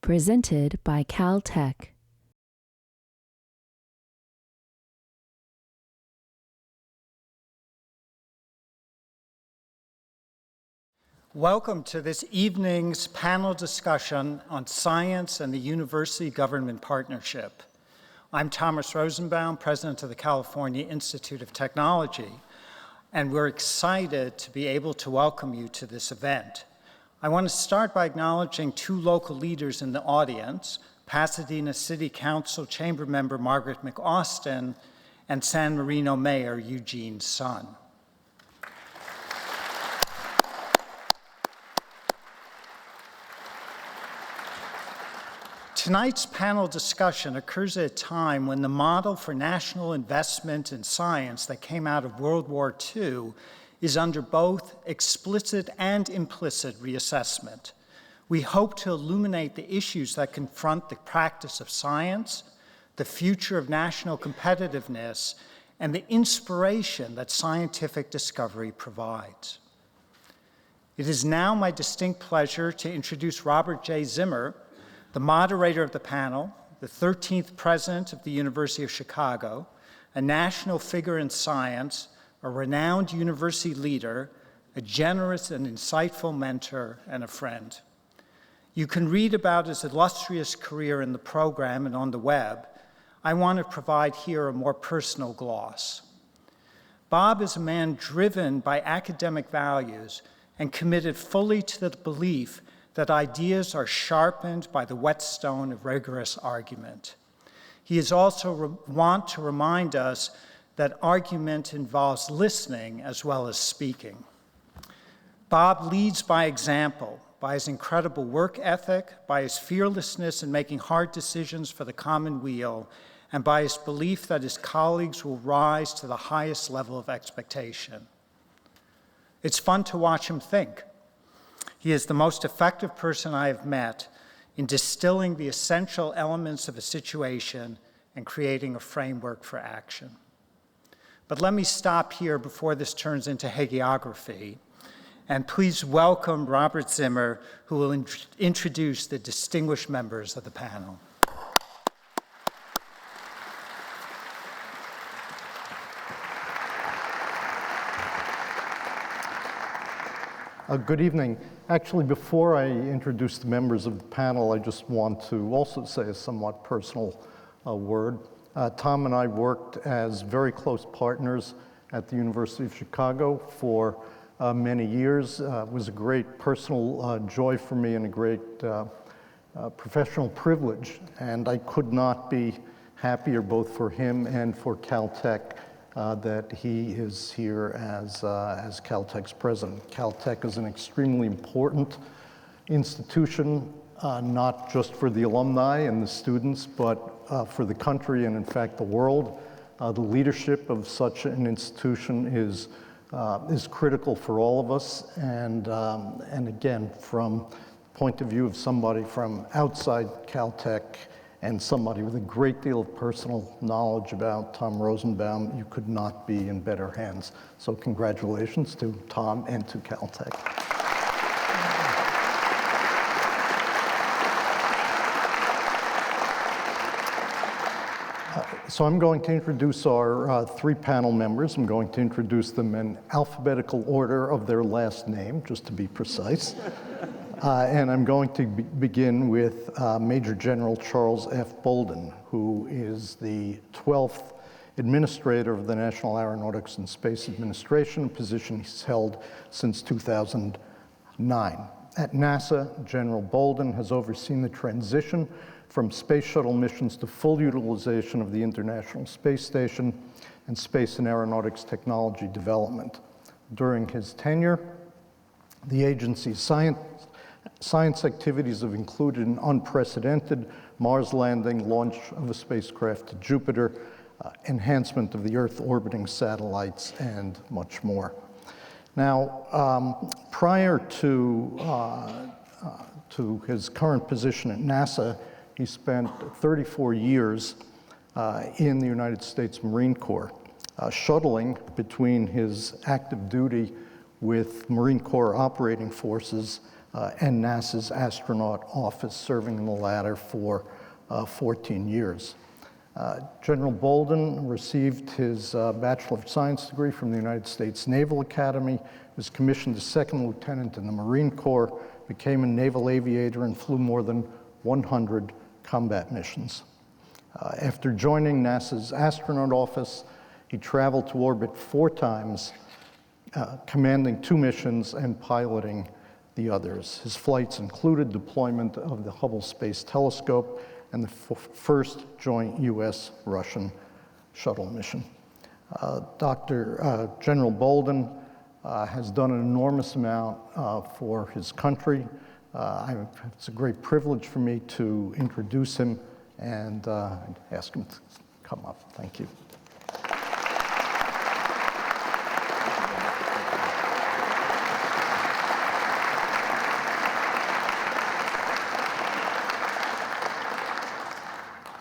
presented by Caltech. Welcome to this evening's panel discussion on science and the university-government partnership. I'm Thomas Rosenbaum, president of the California Institute of Technology, and we're excited to be able to welcome you to this event. I want to start by acknowledging two local leaders in the audience, Pasadena City Council Chamber Member Margaret McAustin and San Marino Mayor Eugene Sun. Tonight's panel discussion occurs at a time when the model for national investment in science that came out of World War II is under both explicit and implicit reassessment. We hope to illuminate the issues that confront the practice of science, the future of national competitiveness, and the inspiration that scientific discovery provides. It is now my distinct pleasure to introduce Robert J. Zimmer, the moderator of the panel, the 13th president of the University of Chicago, a national figure in science, a renowned university leader, a generous and insightful mentor, and a friend. You can read about his illustrious career in the program and on the web. I want to provide here a more personal gloss. Bob is a man driven by academic values and committed fully to the belief that ideas are sharpened by the whetstone of rigorous argument. He is also want to remind us that argument involves listening as well as speaking. Bob leads by example, by his incredible work ethic, by his fearlessness in making hard decisions for the common weal, and by his belief that his colleagues will rise to the highest level of expectation. It's fun to watch him think. He is the most effective person I have met in distilling the essential elements of a situation and creating a framework for action. But let me stop here before this turns into hagiography, and please welcome Robert Zimmer, who will introduce the distinguished members of the panel. Good evening. Actually, before I introduce the members of the panel, I just want to also say a somewhat personal word. Tom and I worked as very close partners at the University of Chicago for many years. It was a great personal joy for me and a great professional privilege. And I could not be happier both for him and for Caltech that he is here as Caltech's president. Caltech is an extremely important institution, not just for the alumni and the students, but for the country and in fact the world. The leadership of such an institution is critical for all of us, and again, from the point of view of somebody from outside Caltech, and somebody with a great deal of personal knowledge about Tom Rosenbaum, you could not be in better hands. So congratulations to Tom and to Caltech. So I'm going to introduce our three panel members. I'm going to introduce them in alphabetical order of their last name, just to be precise. And I'm going to begin with Major General Charles F. Bolden, who is the 12th Administrator of the National Aeronautics and Space Administration, a position he's held since 2009. At NASA, General Bolden has overseen the transition from space shuttle missions to full utilization of the International Space Station and space and aeronautics technology development. During his tenure, the agency's science activities have included an unprecedented Mars landing, launch of a spacecraft to Jupiter, enhancement of the Earth orbiting satellites, and much more. Now, prior to his current position at NASA, he spent 34 years in the United States Marine Corps, shuttling between his active duty with Marine Corps operating forces and NASA's astronaut office, serving in the latter for 14 years. General Bolden received his Bachelor of Science degree from the United States Naval Academy, was commissioned as second lieutenant in the Marine Corps, became a naval aviator, and flew more than 100 combat missions. After joining NASA's astronaut office, he traveled to orbit 4 times, commanding 2 missions and piloting the others. His flights included deployment of the Hubble Space Telescope and the first joint US-Russian shuttle mission. General Bolden has done an enormous amount for his country. It's a great privilege for me to introduce him and ask him to come up. Thank you.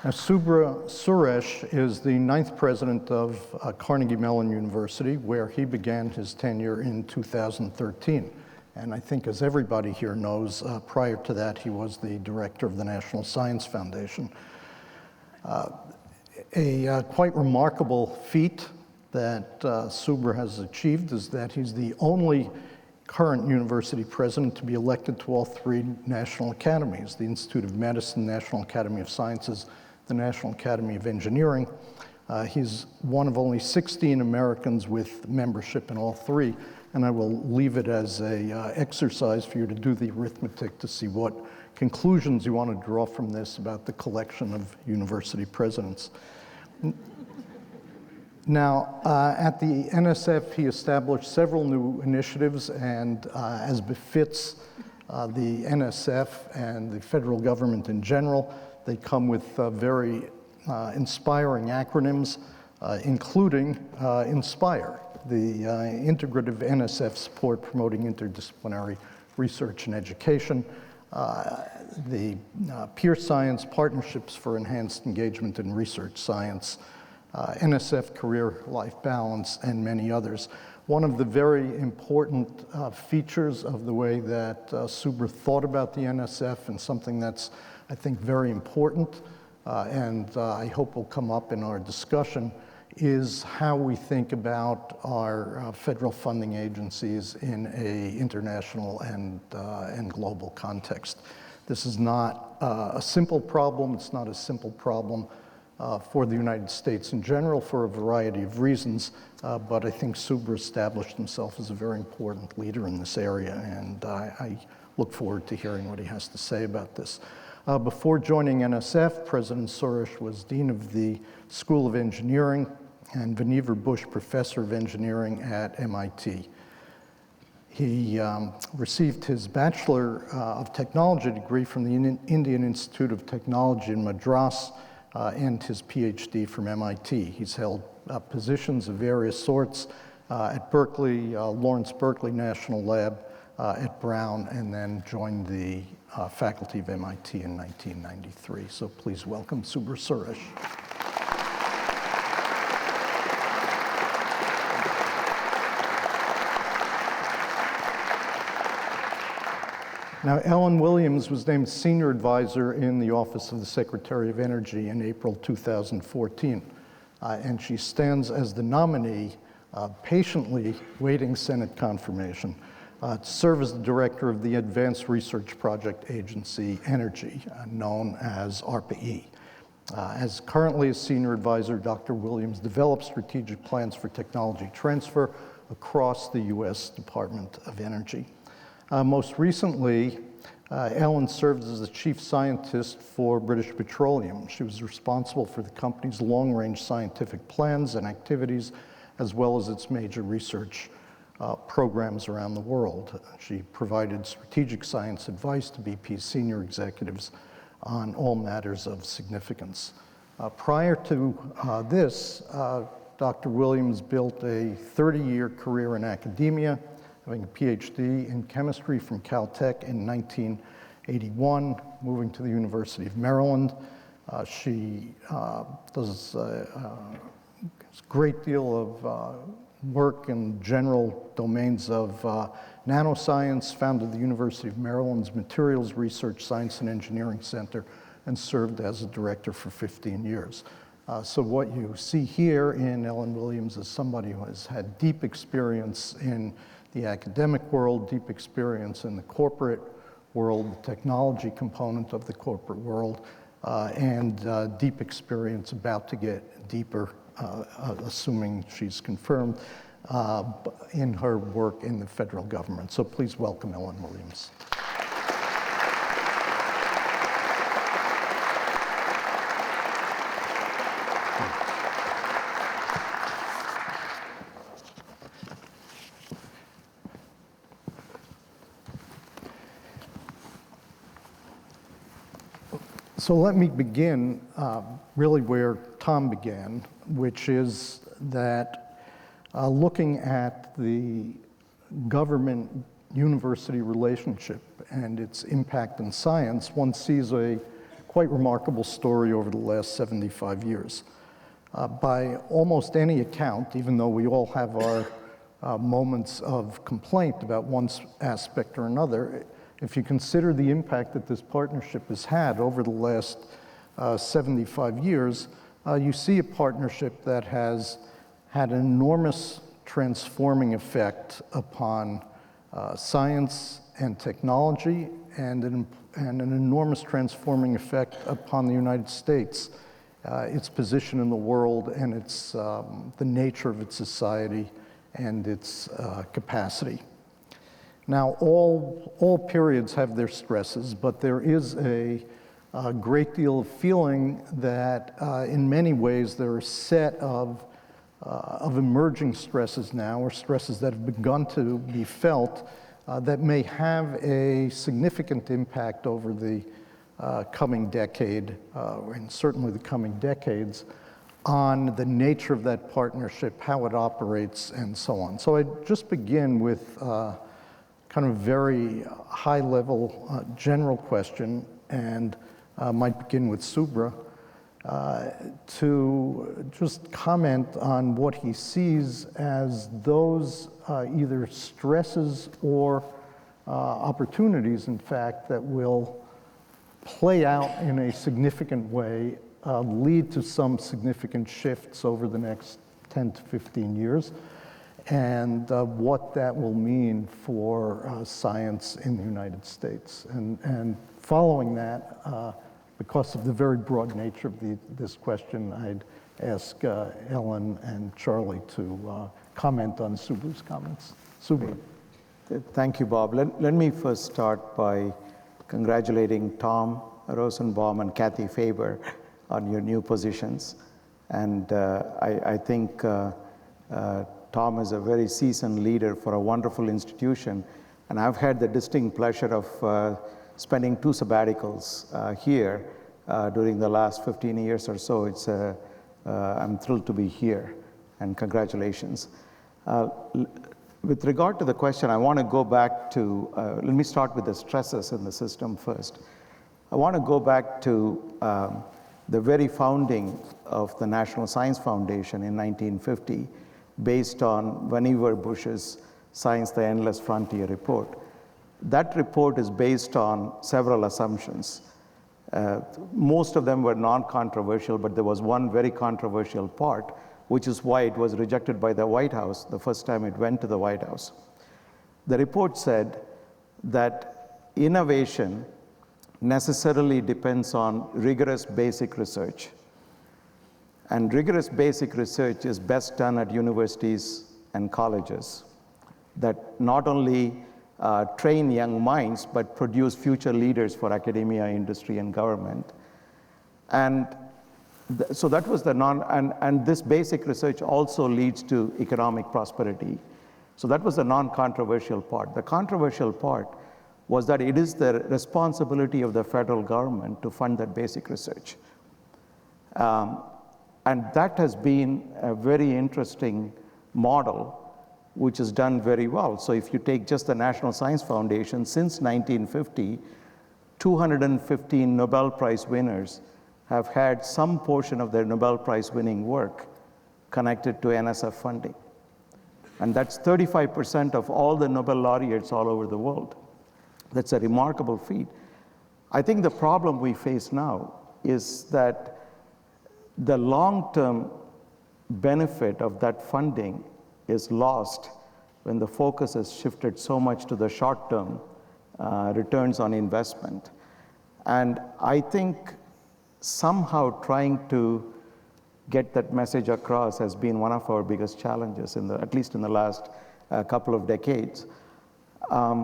Now, Subra Suresh is the 9th president of Carnegie Mellon University, where he began his tenure in 2013. And I think, as everybody here knows, prior to that, he was the director of the National Science Foundation. A quite remarkable feat that Subra has achieved is that he's the only current university president to be elected to all 3 national academies, the Institute of Medicine, National Academy of Sciences, the National Academy of Engineering. He's one of only 16 Americans with membership in all 3, and I will leave it as an exercise for you to do the arithmetic to see what conclusions you want to draw from this about the collection of university presidents. Now, at the NSF, he established several new initiatives, and as befits the NSF and the federal government in general, they come with very inspiring acronyms, including INSPIRE, the integrative NSF support promoting interdisciplinary research and education, the peer science partnerships for enhanced engagement in research science, NSF career life balance, and many others. One of the very important features of the way that Subra thought about the NSF, and something that's, I think, very important, and I hope will come up in our discussion, is how we think about our federal funding agencies in an international and global context. This is not a simple problem. It's not a simple problem for the United States in general for a variety of reasons, but I think Subra established himself as a very important leader in this area, and I look forward to hearing what he has to say about this. Before joining NSF, President Suresh was Dean of the School of Engineering and Vannevar Bush Professor of Engineering at MIT. He received his Bachelor of Technology degree from the Indian Institute of Technology in Madras and his PhD from MIT. He's held positions of various sorts at Berkeley, Lawrence Berkeley National Lab, at Brown, and then joined the faculty of MIT in 1993. So please welcome Subra Suresh. Now, Ellen Williams was named Senior Advisor in the Office of the Secretary of Energy in April 2014, and she stands as the nominee, patiently waiting Senate confirmation, to serve as the director of the Advanced Research Project Agency Energy, known as ARPA E. As currently a senior advisor, Dr. Williams develops strategic plans for technology transfer across the U.S. Department of Energy. Most recently, Ellen served as the chief scientist for British Petroleum. She was responsible for the company's long-range scientific plans and activities, as well as its major research programs around the world. She provided strategic science advice to BP's senior executives on all matters of significance. Prior to this, Dr. Williams built a 30-year career in academia, having a PhD in chemistry from Caltech in 1981, moving to the University of Maryland. She does a great deal of work in general domains of nanoscience, founded the University of Maryland's Materials Research Science and Engineering Center, and served as a director for 15 years. So what you see here in Ellen Williams is somebody who has had deep experience in the academic world, deep experience in the corporate world, the technology component of the corporate world, and deep experience about to get deeper, assuming she's confirmed, in her work in the federal government. So please welcome Ellen Williams. So let me begin really where Tom began, which is that looking at the government-university relationship and its impact in science, one sees a quite remarkable story over the last 75 years. By almost any account, even though we all have our moments of complaint about one aspect or another, if you consider the impact that this partnership has had over the last 75 years, you see a partnership that has had an enormous transforming effect upon science and technology, and an enormous transforming effect upon the United States, its position in the world, and its, the nature of its society and its capacity. Now, all periods have their stresses, but there is a great deal of feeling that in many ways there are a set of emerging stresses now, or stresses that have begun to be felt, that may have a significant impact over the coming decade, and certainly the coming decades, on the nature of that partnership, how it operates, and so on. So I'd just begin with kind of very high-level general question, and might begin with Subra, to just comment on what he sees as those either stresses or opportunities, in fact, that will play out in a significant way, lead to some significant shifts over the next 10 to 15 years, and what that will mean for science in the United States. And following that, because of the very broad nature of this question, I'd ask Ellen and Charlie to comment on Subra's comments. Subra. Thank you, Bob. Let me first start by congratulating Tom Rosenbaum and Kathy Faber on your new positions. And I think Tom is a very seasoned leader for a wonderful institution. And I've had the distinct pleasure of spending 2 sabbaticals here during the last 15 years or so. I'm thrilled to be here, and congratulations. With regard to the question, I want to go back to, let me start with the stresses in the system first. I want to go back to the very founding of the National Science Foundation in 1950, based on Vannevar Bush's Science, the Endless Frontier report. That report is based on several assumptions. Most of them were non-controversial, but there was one very controversial part, which is why it was rejected by the White House the first time it went to the White House. The report said that innovation necessarily depends on rigorous basic research. And rigorous basic research is best done at universities and colleges that not only train young minds, but produce future leaders for academia, industry, and government. And so that was the and this basic research also leads to economic prosperity. So that was the non-controversial part. The controversial part was that it is the responsibility of the federal government to fund that basic research. And that has been a very interesting model, which is done very well. So if you take just the National Science Foundation, since 1950, 215 Nobel Prize winners have had some portion of their Nobel Prize winning work connected to NSF funding. And that's 35% of all the Nobel laureates all over the world. That's a remarkable feat. I think the problem we face now is that the long-term benefit of that funding is lost when the focus has shifted so much to the short-term returns on investment. And I think somehow trying to get that message across has been one of our biggest challenges, at least in the last couple of decades. The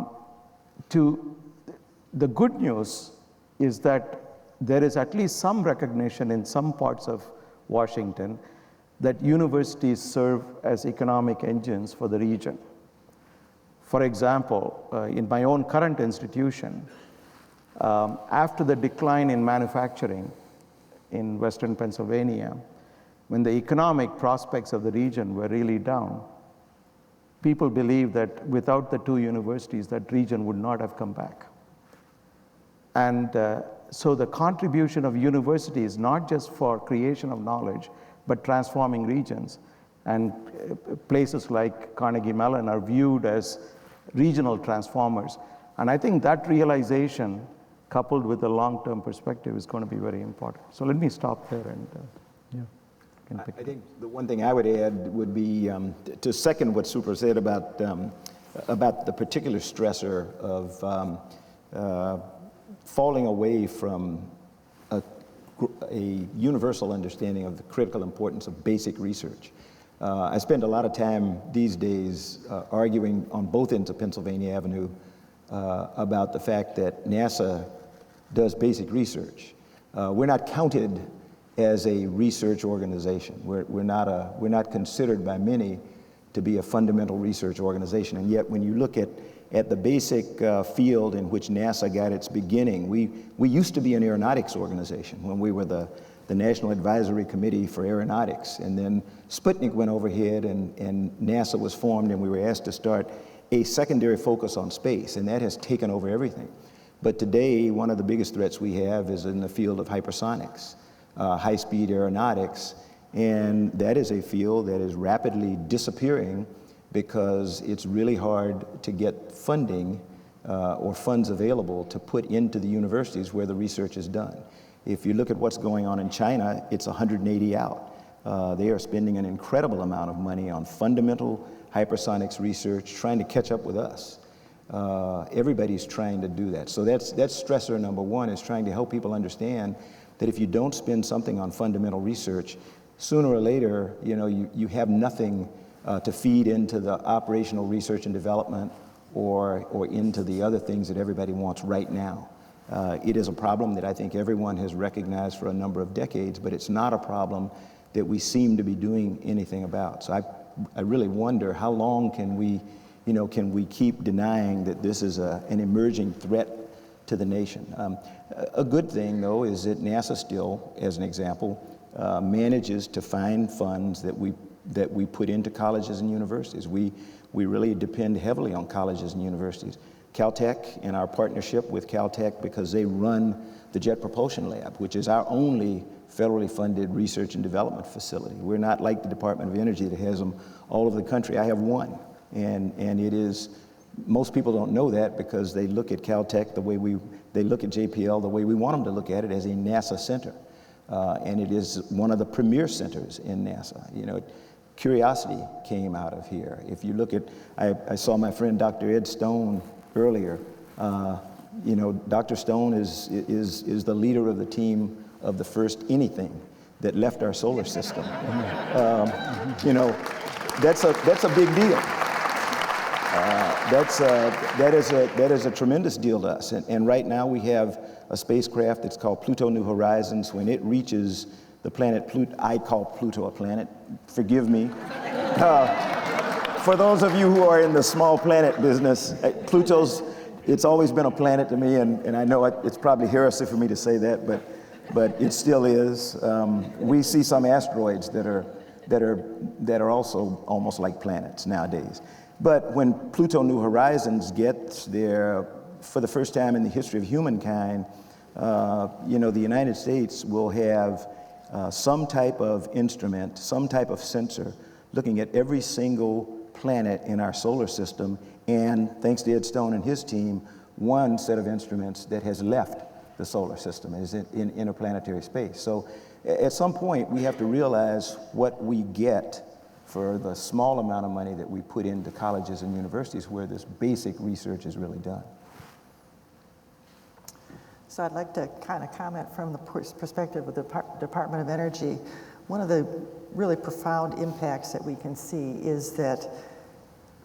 good news is that there is at least some recognition in some parts of Washington that universities serve as economic engines for the region. For example, in my own current institution, after the decline in manufacturing in Western Pennsylvania, when the economic prospects of the region were really down, people believed that without the two universities, that region would not have come back. And so the contribution of universities, not just for creation of knowledge, but transforming regions. And places like Carnegie Mellon are viewed as regional transformers. And I think that realization, coupled with the long-term perspective, is going to be very important. So let me stop there and I think the one thing I would add would be to second what Subra said about the particular stressor of falling away from a universal understanding of the critical importance of basic research. I spend a lot of time these days arguing on both ends of Pennsylvania Avenue about the fact that NASA does basic research. We're not counted as a research organization. We're not considered by many to be a fundamental research organization. And yet when you look at the basic field in which NASA got its beginning, we used to be an aeronautics organization when we were the National Advisory Committee for Aeronautics. And then Sputnik went overhead and NASA was formed, and we were asked to start a secondary focus on space, and that has taken over everything. But today, one of the biggest threats we have is in the field of hypersonics, high-speed aeronautics, and that is a field that is rapidly disappearing because it's really hard to get funding or funds available to put into the universities where the research is done. If you look at what's going on in China, it's 180 out. They are spending an incredible amount of money on fundamental hypersonics research, trying to catch up with us. Everybody's trying to do that. So that's stressor number one, is trying to help people understand that if you don't spend something on fundamental research, sooner or later, you have nothing to feed into the operational research and development or into the other things that everybody wants right now. It is a problem that I think everyone has recognized for a number of decades, but it's not a problem that we seem to be doing anything about. So I really wonder, how long can we keep denying that this is an emerging threat to the nation? A good thing, though, is that NASA still, as an example, manages to find funds that we put into colleges and universities. We really depend heavily on colleges and universities. Caltech, and our partnership with Caltech, because they run the Jet Propulsion Lab, which is our only federally funded research and development facility. We're not like the Department of Energy that has them all over the country. I have one, and it is, most people don't know that because they look at Caltech the way they look at JPL the way we want them to look at it, as a NASA center. And it is one of the premier centers in NASA. Curiosity came out of here. If you look at, I saw my friend Dr. Ed Stone earlier. Dr. Stone is the leader of the team of the first anything that left our solar system. That's a big deal. That is a tremendous deal to us. And right now we have a spacecraft that's called Pluto New Horizons. When it reaches the planet Pluto, I call Pluto a planet, forgive me. For those of you who are in the small planet business, it's always been a planet to me, and I know it's probably heresy for me to say that, but it still is. We see some asteroids that are also almost like planets nowadays. But when Pluto New Horizons gets there, for the first time in the history of humankind, the United States will have some type of instrument, some type of sensor, looking at every single planet in our solar system, and thanks to Ed Stone and his team, one set of instruments that has left the solar system and is in interplanetary space. So at some point, we have to realize what we get for the small amount of money that we put into colleges and universities where this basic research is really done. So I'd like to kind of comment from the perspective of the Department of Energy. One of the really profound impacts that we can see is that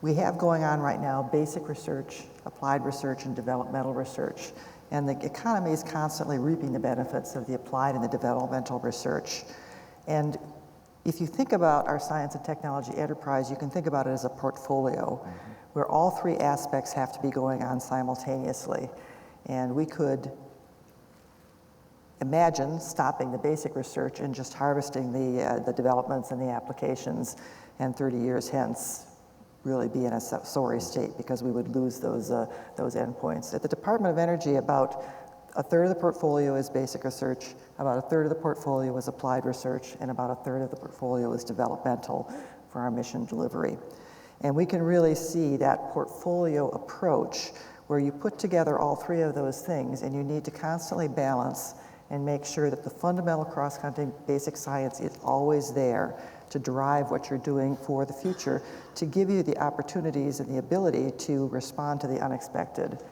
we have going on right now basic research, applied research, and developmental research. And the economy is constantly reaping the benefits of the applied and the developmental research. And if you think about our science and technology enterprise, you can think about it as a portfolio where all three aspects have to be going on simultaneously. And we could imagine stopping the basic research and just harvesting the developments and the applications, and 30 years hence really be in a sorry state because we would lose those endpoints. At the Department of Energy, about a third of the portfolio is basic research, about a third of the portfolio is applied research, and about a third of the portfolio is developmental for our mission delivery. And we can really see that portfolio approach where you put together all three of those things, and you need to constantly balance and make sure that the fundamental cross-cutting basic science is always there to drive what you're doing for the future, to give you the opportunities and the ability to respond to the unexpected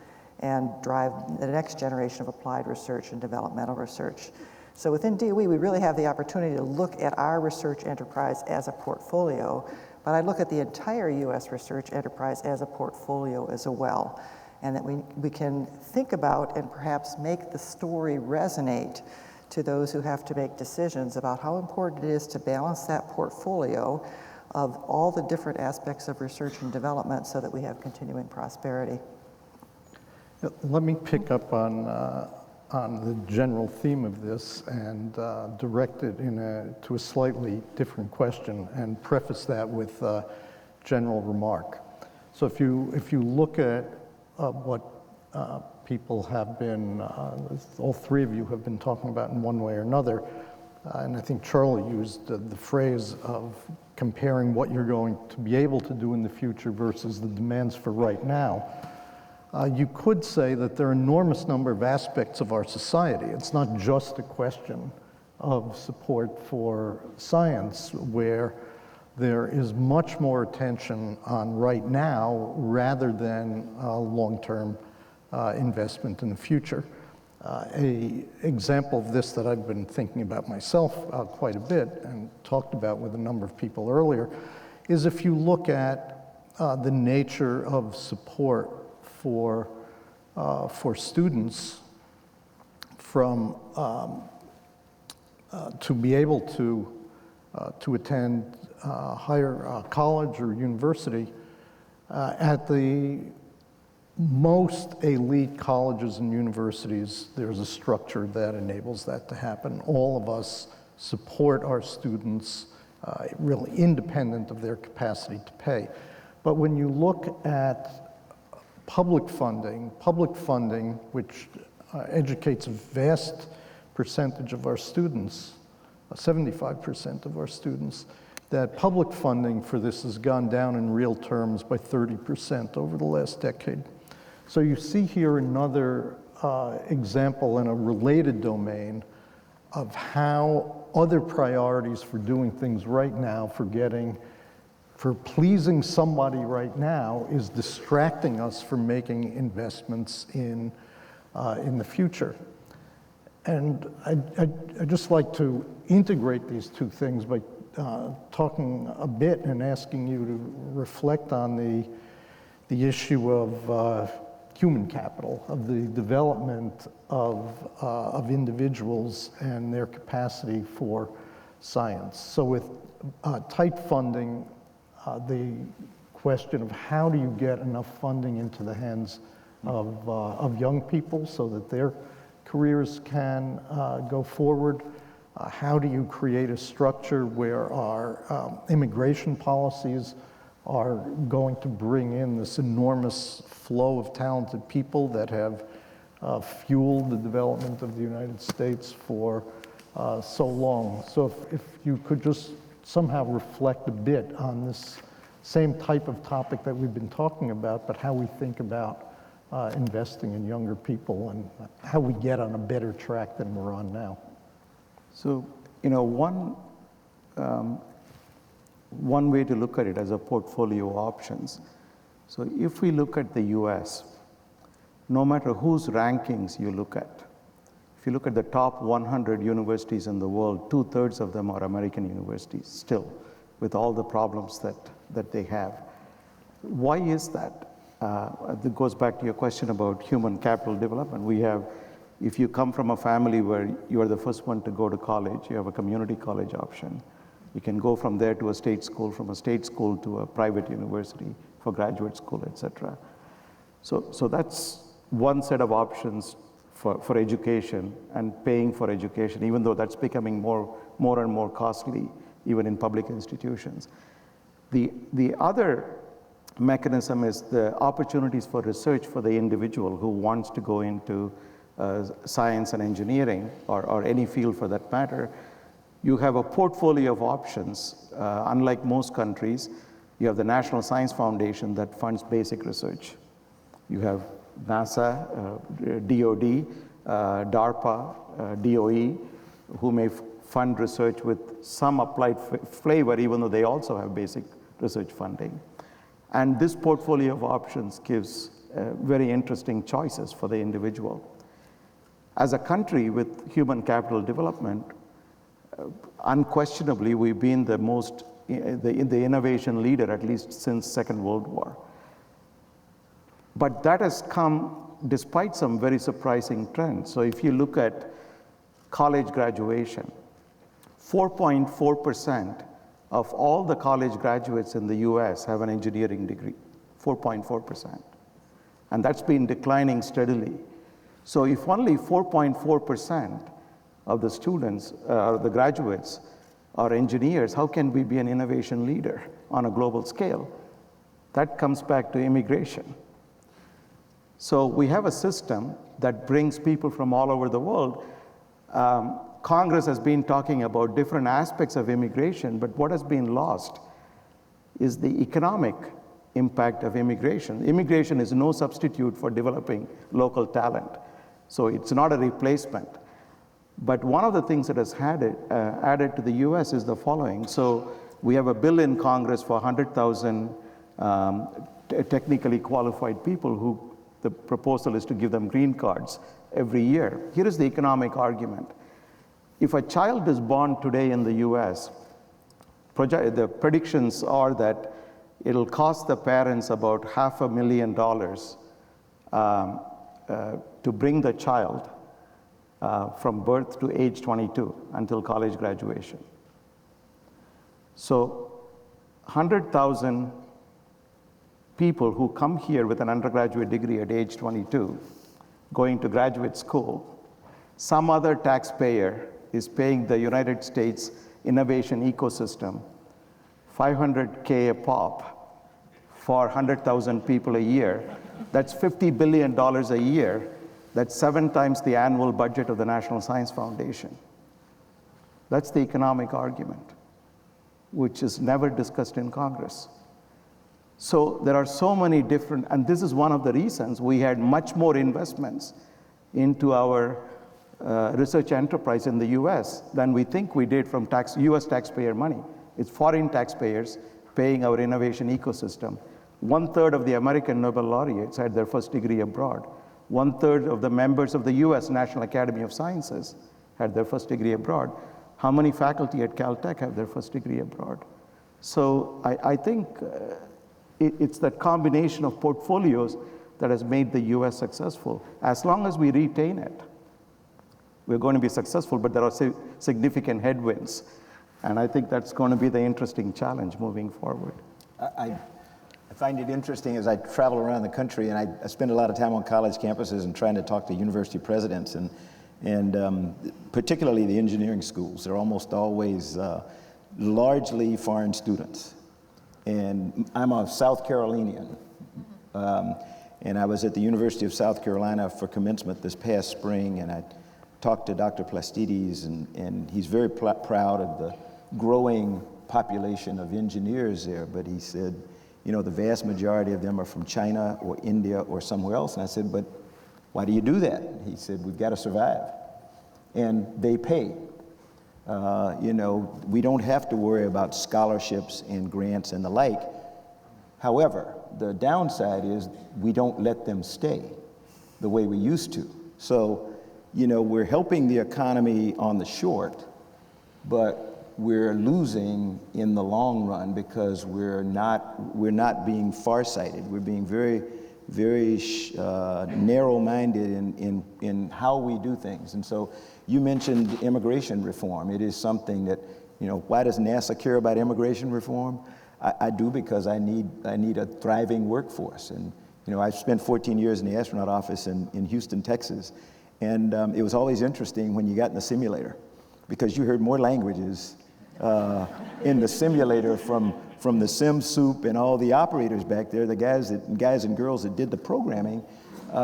and drive the next generation of applied research and developmental research. So within DOE, we really have the opportunity to look at our research enterprise as a portfolio, but I look at the entire U.S. research enterprise as a portfolio as well, and that we can think about and perhaps make the story resonate to those who have to make decisions about how important it is to balance that portfolio of all the different aspects of research and development so that we have continuing prosperity. Let me pick up on the general theme of this and direct it to a slightly different question and preface that with a general remark. So if you look at what people have been, all three of you have been talking about in one way or another, and I think Charlie used the phrase of comparing what you're going to be able to do in the future versus the demands for right now. You could say that there are an enormous number of aspects of our society. It's not just a question of support for science, where there is much more attention on right now rather than long-term investment in the future. An example of this that I've been thinking about myself quite a bit and talked about with a number of people earlier is if you look at the nature of support for students from to be able to attend higher college or university at the most elite colleges and universities, there's a structure that enables that to happen. All of us support our students really independent of their capacity to pay. But when you look at public funding, which educates a vast percentage of our students, 75% of our students, that public funding for this has gone down in real terms by 30% over the last decade. So you see here another example in a related domain of how other priorities for doing things right now, for pleasing somebody right now, is distracting us from making investments in the future. And I'd just like to integrate these two things by talking a bit and asking you to reflect on the issue of human capital, of the development of individuals and their capacity for science. So with tight funding, the question of how do you get enough funding into the hands of young people so that their careers can go forward. How do you create a structure where our immigration policies are going to bring in this enormous flow of talented people that have fueled the development of the United States for so long? So if you could just somehow reflect a bit on this same type of topic that we've been talking about, but how we think about investing in younger people and how we get on a better track than we're on now. So, one way to look at it as a portfolio of options. So if we look at the US, no matter whose rankings you look at, if you look at the top 100 universities in the world, 2/3 of them are American universities still, with all the problems that they have. Why is that? It goes back to your question about human capital development. If you come from a family where you are the first one to go to college, you have a community college option. You can go from there to a state school, from a state school to a private university for graduate school, et cetera. So that's one set of options for education and paying for education, even though that's becoming more and more costly, even in public institutions. The other mechanism is the opportunities for research for the individual who wants to go into science and engineering, or any field for that matter. You have a portfolio of options. Unlike most countries, you have the National Science Foundation that funds basic research. You have NASA, DOD, DARPA, DOE, who may fund research with some applied flavor, even though they also have basic research funding. And this portfolio of options gives very interesting choices for the individual. As a country with human capital development, unquestionably, we've been the innovation leader, at least since Second World War. But that has come despite some very surprising trends. So if you look at college graduation, 4.4% of all the college graduates in the US have an engineering degree, 4.4%. And that's been declining steadily. So if only 4.4% of the students, the graduates, are engineers, how can we be an innovation leader on a global scale? That comes back to immigration. So we have a system that brings people from all over the world. Congress has been talking about different aspects of immigration, but what has been lost is the economic impact of immigration. Immigration is no substitute for developing local talent, so it's not a replacement. But one of the things that has added to the US is the following. So we have a bill in Congress for 100,000 technically qualified people who the proposal is to give them green cards every year. Here is the economic argument. If a child is born today in the US, the predictions are that it'll cost the parents about $500,000 to bring the child from birth to age 22 until college graduation. So 100,000 people who come here with an undergraduate degree at age 22, going to graduate school, some other taxpayer is paying the United States innovation ecosystem $500K a pop for 100,000 people a year. That's $50 billion a year. That's 7 times the annual budget of the National Science Foundation. That's the economic argument, which is never discussed in Congress. So there are so many different, and this is one of the reasons we had much more investments into our research enterprise in the US than we think we did from US taxpayer money. It's foreign taxpayers paying our innovation ecosystem. 1/3 of the American Nobel laureates had their first degree abroad. 1/3 of the members of the US National Academy of Sciences had their first degree abroad. How many faculty at Caltech have their first degree abroad? So I think it's that combination of portfolios that has made the US successful. As long as we retain it, we're going to be successful, but there are significant headwinds. And I think that's going to be the interesting challenge moving forward. I find it interesting as I travel around the country, and I spend a lot of time on college campuses and trying to talk to university presidents, and particularly the engineering schools. They're almost always largely foreign students. And I'm a South Carolinian, and I was at the University of South Carolina for commencement this past spring, and I talked to Dr. Plastides, and he's very proud of the growing population of engineers there, but he said, you know, the vast majority of them are from China or India or somewhere else. And I said, but why do you do that? He said, we've got to survive. And they pay. You know, we don't have to worry about scholarships and grants and the like. However, the downside is we don't let them stay the way we used to. So, you know, we're helping the economy on the short, but we're losing in the long run because we're not being farsighted. We're being very narrow-minded in how we do things. And so you mentioned immigration reform. It is something that, you know, why does NASA care about immigration reform? I do because I need a thriving workforce. And, you know, I spent 14 years in the astronaut office in Houston, Texas. And it was always interesting when you got in the simulator because you heard more languages in the simulator from the sim soup and all the operators back there, the guys and girls that did the programming,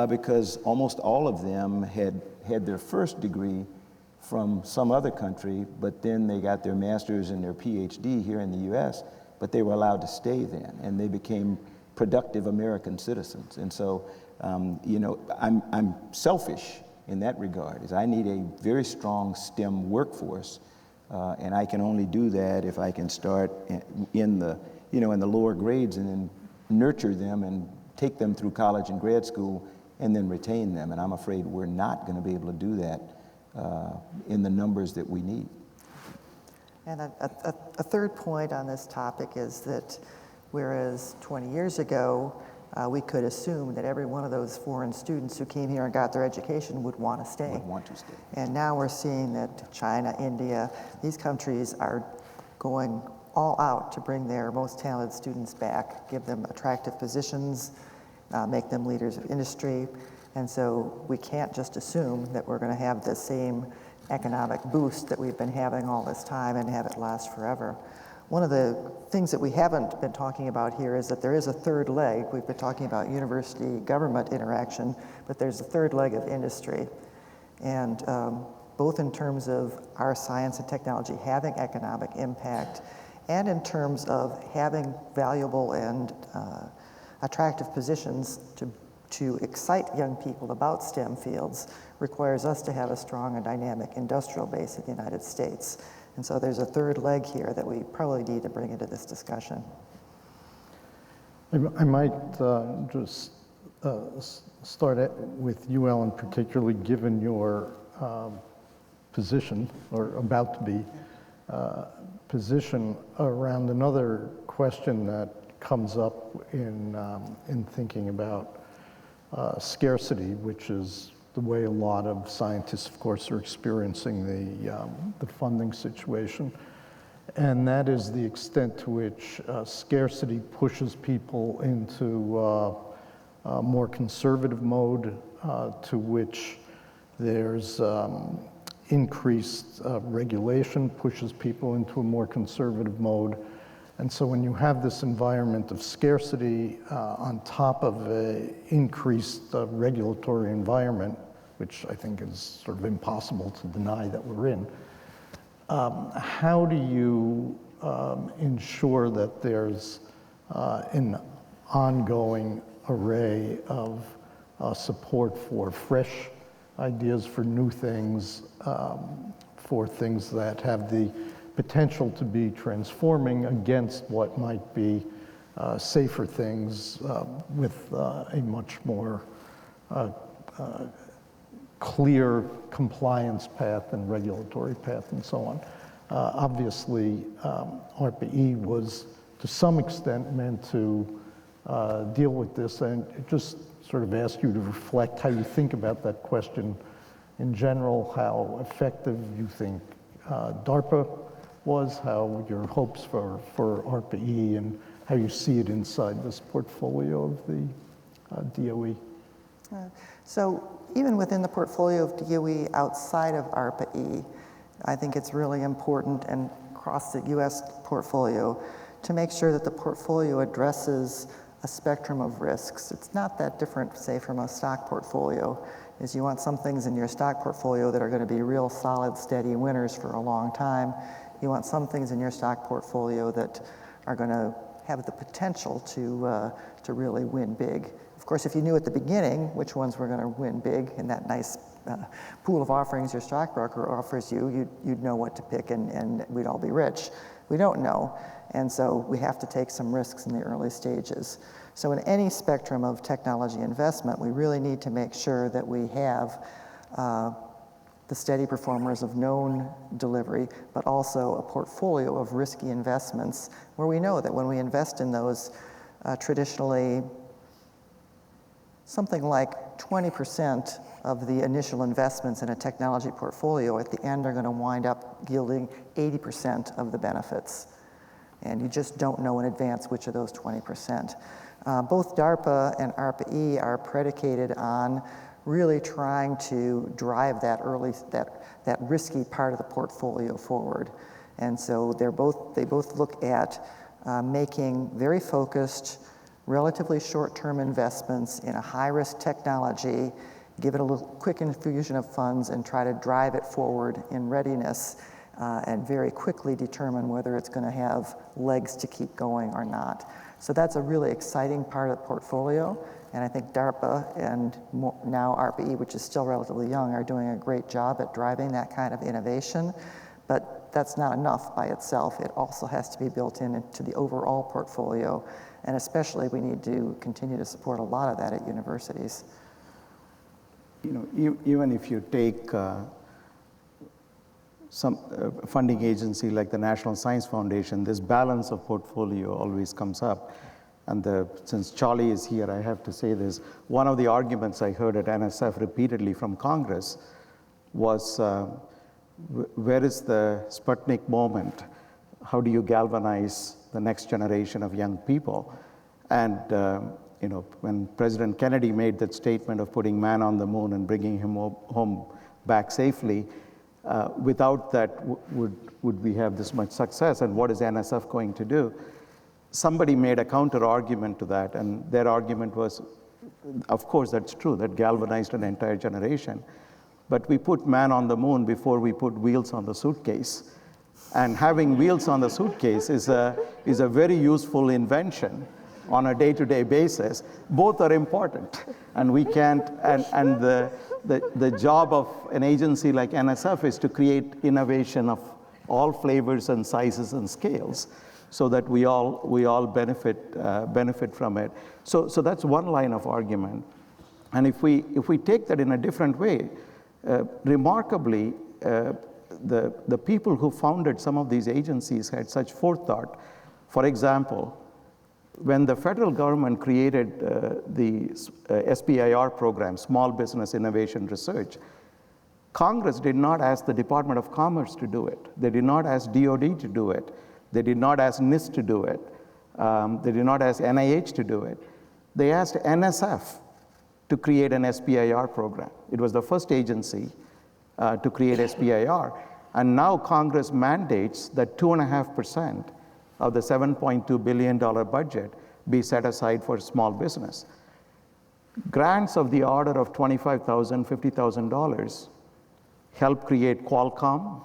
because almost all of them had their first degree from some other country, but then they got their master's and their PhD here in the U.S., but they were allowed to stay then, and they became productive American citizens. And so, you know, I'm selfish in that regard, is I need a very strong STEM workforce. And I can only do that if I can start in the lower grades and then nurture them and take them through college and grad school and then retain them. And I'm afraid we're not going to be able to do that in the numbers that we need. And a third point on this topic is that whereas 20 years ago, we could assume that every one of those foreign students who came here and got their education would want to stay. And now we're seeing that China, India, these countries are going all out to bring their most talented students back, give them attractive positions, make them leaders of industry. And so we can't just assume that we're going to have the same economic boost that we've been having all this time and have it last forever. One of the things that we haven't been talking about here is that there is a third leg. We've been talking about university-government interaction, but there's a third leg of industry. And both in terms of our science and technology having economic impact and in terms of having valuable and attractive positions to excite young people about STEM fields requires us to have a strong and dynamic industrial base in the United States. And so there's a third leg here that we probably need to bring into this discussion. I might just start with you, Ellen, particularly given your position, or about to be position, around another question that comes up in thinking about scarcity, which is the way a lot of scientists, of course, are experiencing the funding situation. And that is the extent to which scarcity pushes people into a more conservative mode, to which there's increased regulation pushes people into a more conservative mode. And so when you have this environment of scarcity on top of an increased regulatory environment, which I think is sort of impossible to deny that we're in, how do you ensure that there's an ongoing array of support for fresh ideas, for new things, for things that have the potential to be transforming against what might be safer things with a much more clear compliance path and regulatory path and so on. Obviously, ARPA E was to some extent meant to deal with this, and it just sort of ask you to reflect how you think about that question in general, how effective you think DARPA was, how your hopes for ARPA E, and how you see it inside this portfolio of the DOE. So even within the portfolio of DOE outside of ARPA E, I think it's really important, and across the US portfolio, to make sure that the portfolio addresses a spectrum of risks. It's not that different, say, from a stock portfolio, is you want some things in your stock portfolio that are going to be real solid, steady winners for a long time, You want some things in your stock portfolio that are going to have the potential to really win big. Of course, if you knew at the beginning which ones were going to win big in that nice pool of offerings your stockbroker offers you, you'd know what to pick and we'd all be rich. We don't know, and so we have to take some risks in the early stages. So in any spectrum of technology investment, we really need to make sure that we have the steady performers of known delivery, but also a portfolio of risky investments where we know that when we invest in those, traditionally something like 20% of the initial investments in a technology portfolio at the end are going to wind up yielding 80% of the benefits. And you just don't know in advance which of those 20%. Both DARPA and ARPA E are predicated on really trying to drive that risky part of the portfolio forward. And so they both look at making very focused, relatively short-term investments in a high-risk technology, give it a little quick infusion of funds and try to drive it forward in readiness and very quickly determine whether it's going to have legs to keep going or not. So that's a really exciting part of the portfolio. And I think DARPA and now ARPA E, which is still relatively young, are doing a great job at driving that kind of innovation. But that's not enough by itself. It also has to be built into the overall portfolio. And especially we need to continue to support a lot of that at universities. You know, even if you take some funding agency like the National Science Foundation, this balance of portfolio always comes up. And since Charlie is here, I have to say this. One of the arguments I heard at NSF repeatedly from Congress was, where is the Sputnik moment? How do you galvanize the next generation of young people? And you know, when President Kennedy made that statement of putting man on the moon and bringing him home back safely, without that, would we have this much success? And what is NSF going to do? Somebody made a counter argument to that, and their argument was, of course, that's true, that galvanized an entire generation. But we put man on the moon before we put wheels on the suitcase. And having wheels on the suitcase is a very useful invention on a day-to-day basis. Both are important, and we can't, and the job of an agency like NSF is to create innovation of all flavors and sizes and scales, so that we all benefit from it. So that's one line of argument. And if we take that in a different way, remarkably, the people who founded some of these agencies had such forethought. For example, when the federal government created the SBIR program, Small Business Innovation Research, Congress did not ask the Department of Commerce to do it. They did not ask DOD to do it. They did not ask NIST to do it. They did not ask NIH to do it. They asked NSF to create an SBIR program. It was the first agency to create SBIR. And now Congress mandates that 2.5% of the $7.2 billion budget be set aside for small business. Grants of the order of $25,000, $50,000 help create Qualcomm,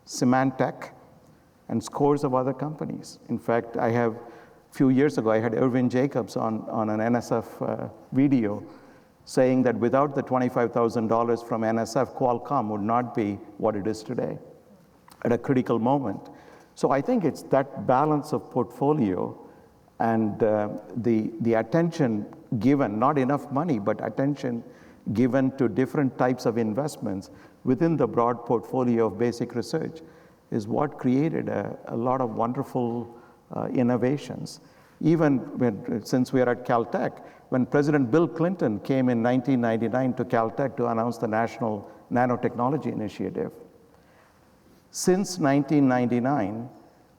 Symantec, and scores of other companies. In fact, a few years ago, I had Irvin Jacobs on an NSF video saying that without the $25,000 from NSF, Qualcomm would not be what it is today at a critical moment. So I think it's that balance of portfolio and the attention given, not enough money, but attention given to different types of investments within the broad portfolio of basic research is what created a lot of wonderful innovations. Even since we are at Caltech, when President Bill Clinton came in 1999 to Caltech to announce the National Nanotechnology Initiative, since 1999,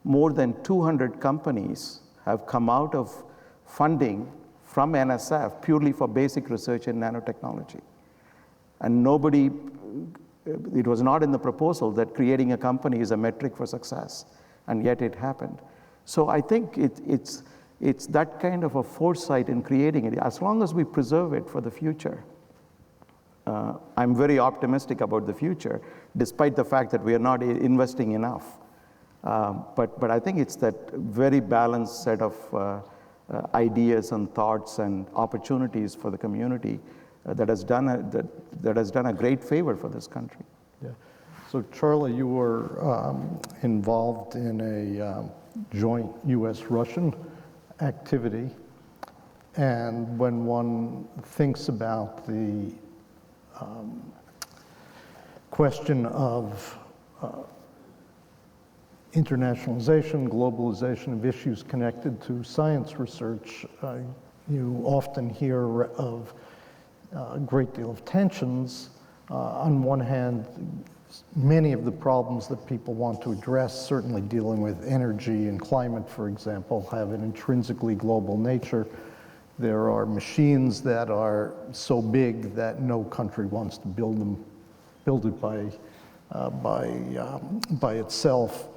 more than 200 companies have come out of funding from NSF purely for basic research in nanotechnology. And it was not in the proposal that creating a company is a metric for success, and yet it happened. So I think it's that kind of a foresight in creating it, as long as we preserve it for the future. I'm very optimistic about the future, despite the fact that we are not investing enough. But I think it's that very balanced set of ideas and thoughts and opportunities for the community that has done a great favor for this country. Yeah. So Charlie, you were involved in a joint U.S.-Russian activity, and when one thinks about the question of internationalization, globalization of issues connected to science research, you often hear of a great deal of tensions. On one hand, many of the problems that people want to address, certainly dealing with energy and climate, for example, have an intrinsically global nature. There are machines that are so big that no country wants to build it by itself.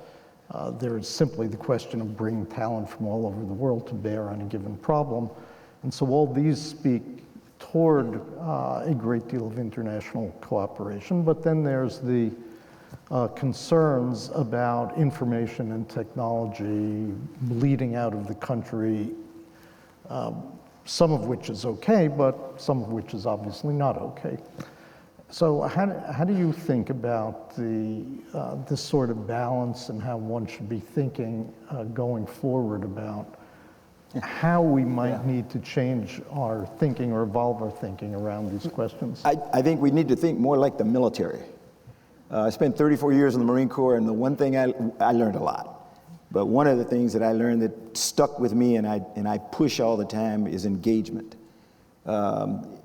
There is simply the question of bringing talent from all over the world to bear on a given problem. And so all these speak toward a great deal of international cooperation. But then there's the concerns about information and technology bleeding out of the country, some of which is okay, but some of which is obviously not okay. So how do you think about this sort of balance and how one should be thinking going forward about how we might need to change our thinking or evolve our thinking around these questions? I think we need to think more like the military. I spent 34 years in the Marine Corps, and the one thing I learned a lot. But one of the things that I learned that stuck with me and I push all the time is engagement.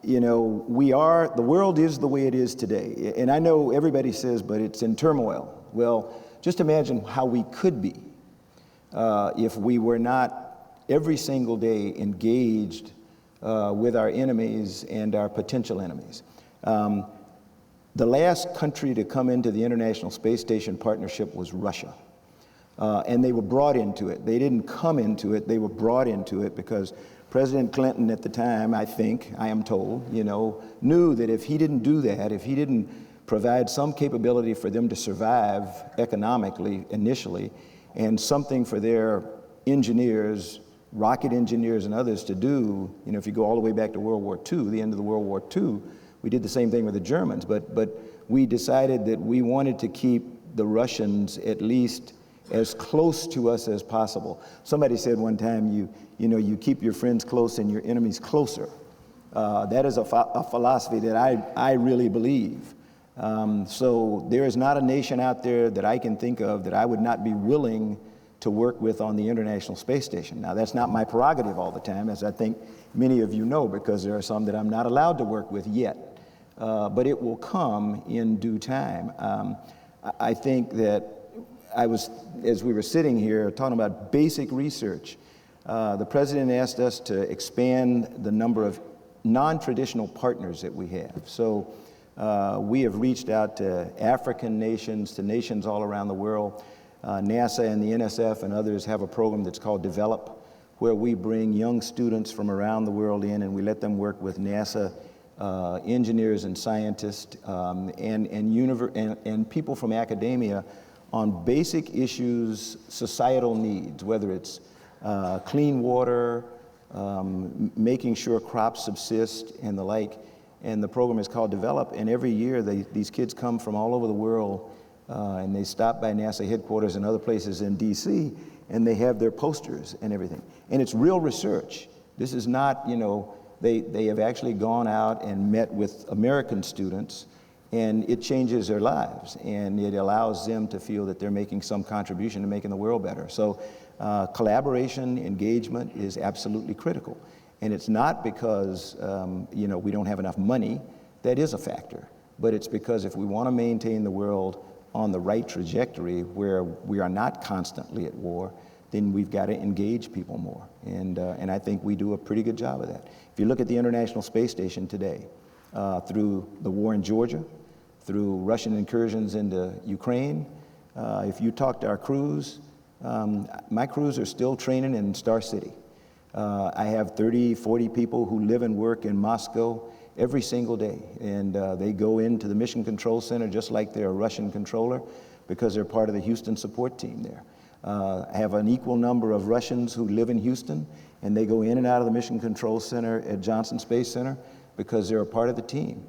You know, the world is the way it is today. And I know everybody says, but it's in turmoil. Well, just imagine how we could be if we were not every single day engaged with our enemies and our potential enemies. The last country to come into the International Space Station partnership was Russia. And they were brought into it. They didn't come into it, they were brought into it because President Clinton at the time, I am told, knew that if he didn't do that, if he didn't provide some capability for them to survive economically initially, and something for their engineers, rocket engineers and others to do, if you go all the way back to World War II, the end of the World War II, we did the same thing with the Germans, but we decided that we wanted to keep the Russians at least as close to us as possible. Somebody said one time, you keep your friends close and your enemies closer. That is a philosophy that I really believe. So there is not a nation out there that I can think of that I would not be willing to work with on the International Space Station. Now, that's not my prerogative all the time, as I think many of you know, because there are some that I'm not allowed to work with yet. But it will come in due time. I think that as we were sitting here talking about basic research, the president asked us to expand the number of non-traditional partners that we have. So we have reached out to African nations, to nations all around the world. NASA and the NSF and others have a program that's called Develop, where we bring young students from around the world in and we let them work with NASA engineers and scientists and people from academia on basic issues, societal needs, whether it's clean water, making sure crops subsist and the like. And the program is called Develop, and every year these kids come from all over the world and they stop by NASA headquarters and other places in DC, and they have their posters and everything. And it's real research. This is not, they have actually gone out and met with American students, and it changes their lives, and it allows them to feel that they're making some contribution to making the world better. So collaboration, engagement is absolutely critical. And it's not because, we don't have enough money. That is a factor. But it's because if we want to maintain the world on the right trajectory where we are not constantly at war, then we've got to engage people more. And I think we do a pretty good job of that. If you look at the International Space Station today, through the war in Georgia, through Russian incursions into Ukraine, if you talk to our crews, my crews are still training in Star City. I have 30, 40 people who live and work in Moscow every single day, and they go into the Mission Control Center just like they're a Russian controller, because they're part of the Houston support team there. I have an equal number of Russians who live in Houston, and they go in and out of the Mission Control Center at Johnson Space Center because they're a part of the team.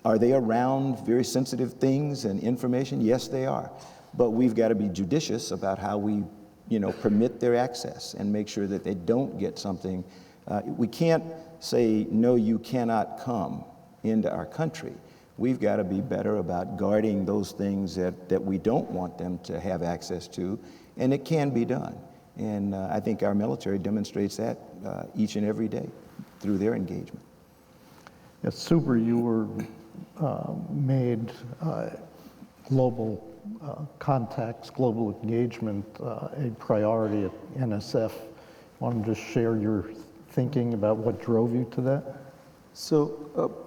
Are they around very sensitive things and information? Yes, they are. But we've got to be judicious about how we, permit their access and make sure that they don't get something. We can't say, no, you cannot come into our country. We've got to be better about guarding those things that we don't want them to have access to, and it can be done. And I think our military demonstrates that each and every day through their engagement. Yes, Subra, you were made global contacts, global engagement a priority at NSF. Want to just share your thinking about what drove you to that? So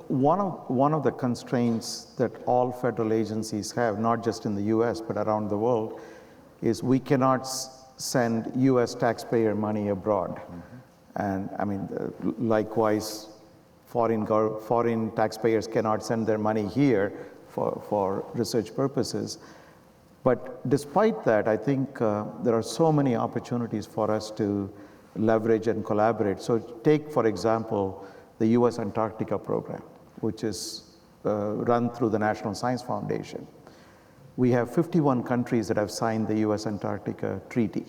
one of the constraints that all federal agencies have, not just in the US, but around the world, is we cannot send US taxpayer money abroad. And I mean, likewise, foreign taxpayers cannot send their money here for research purposes. But despite that, I think there are so many opportunities for us to leverage and collaborate. So take, for example, the US Antarctica program, which is run through the National Science Foundation. We have 51 countries that have signed the US Antarctica Treaty.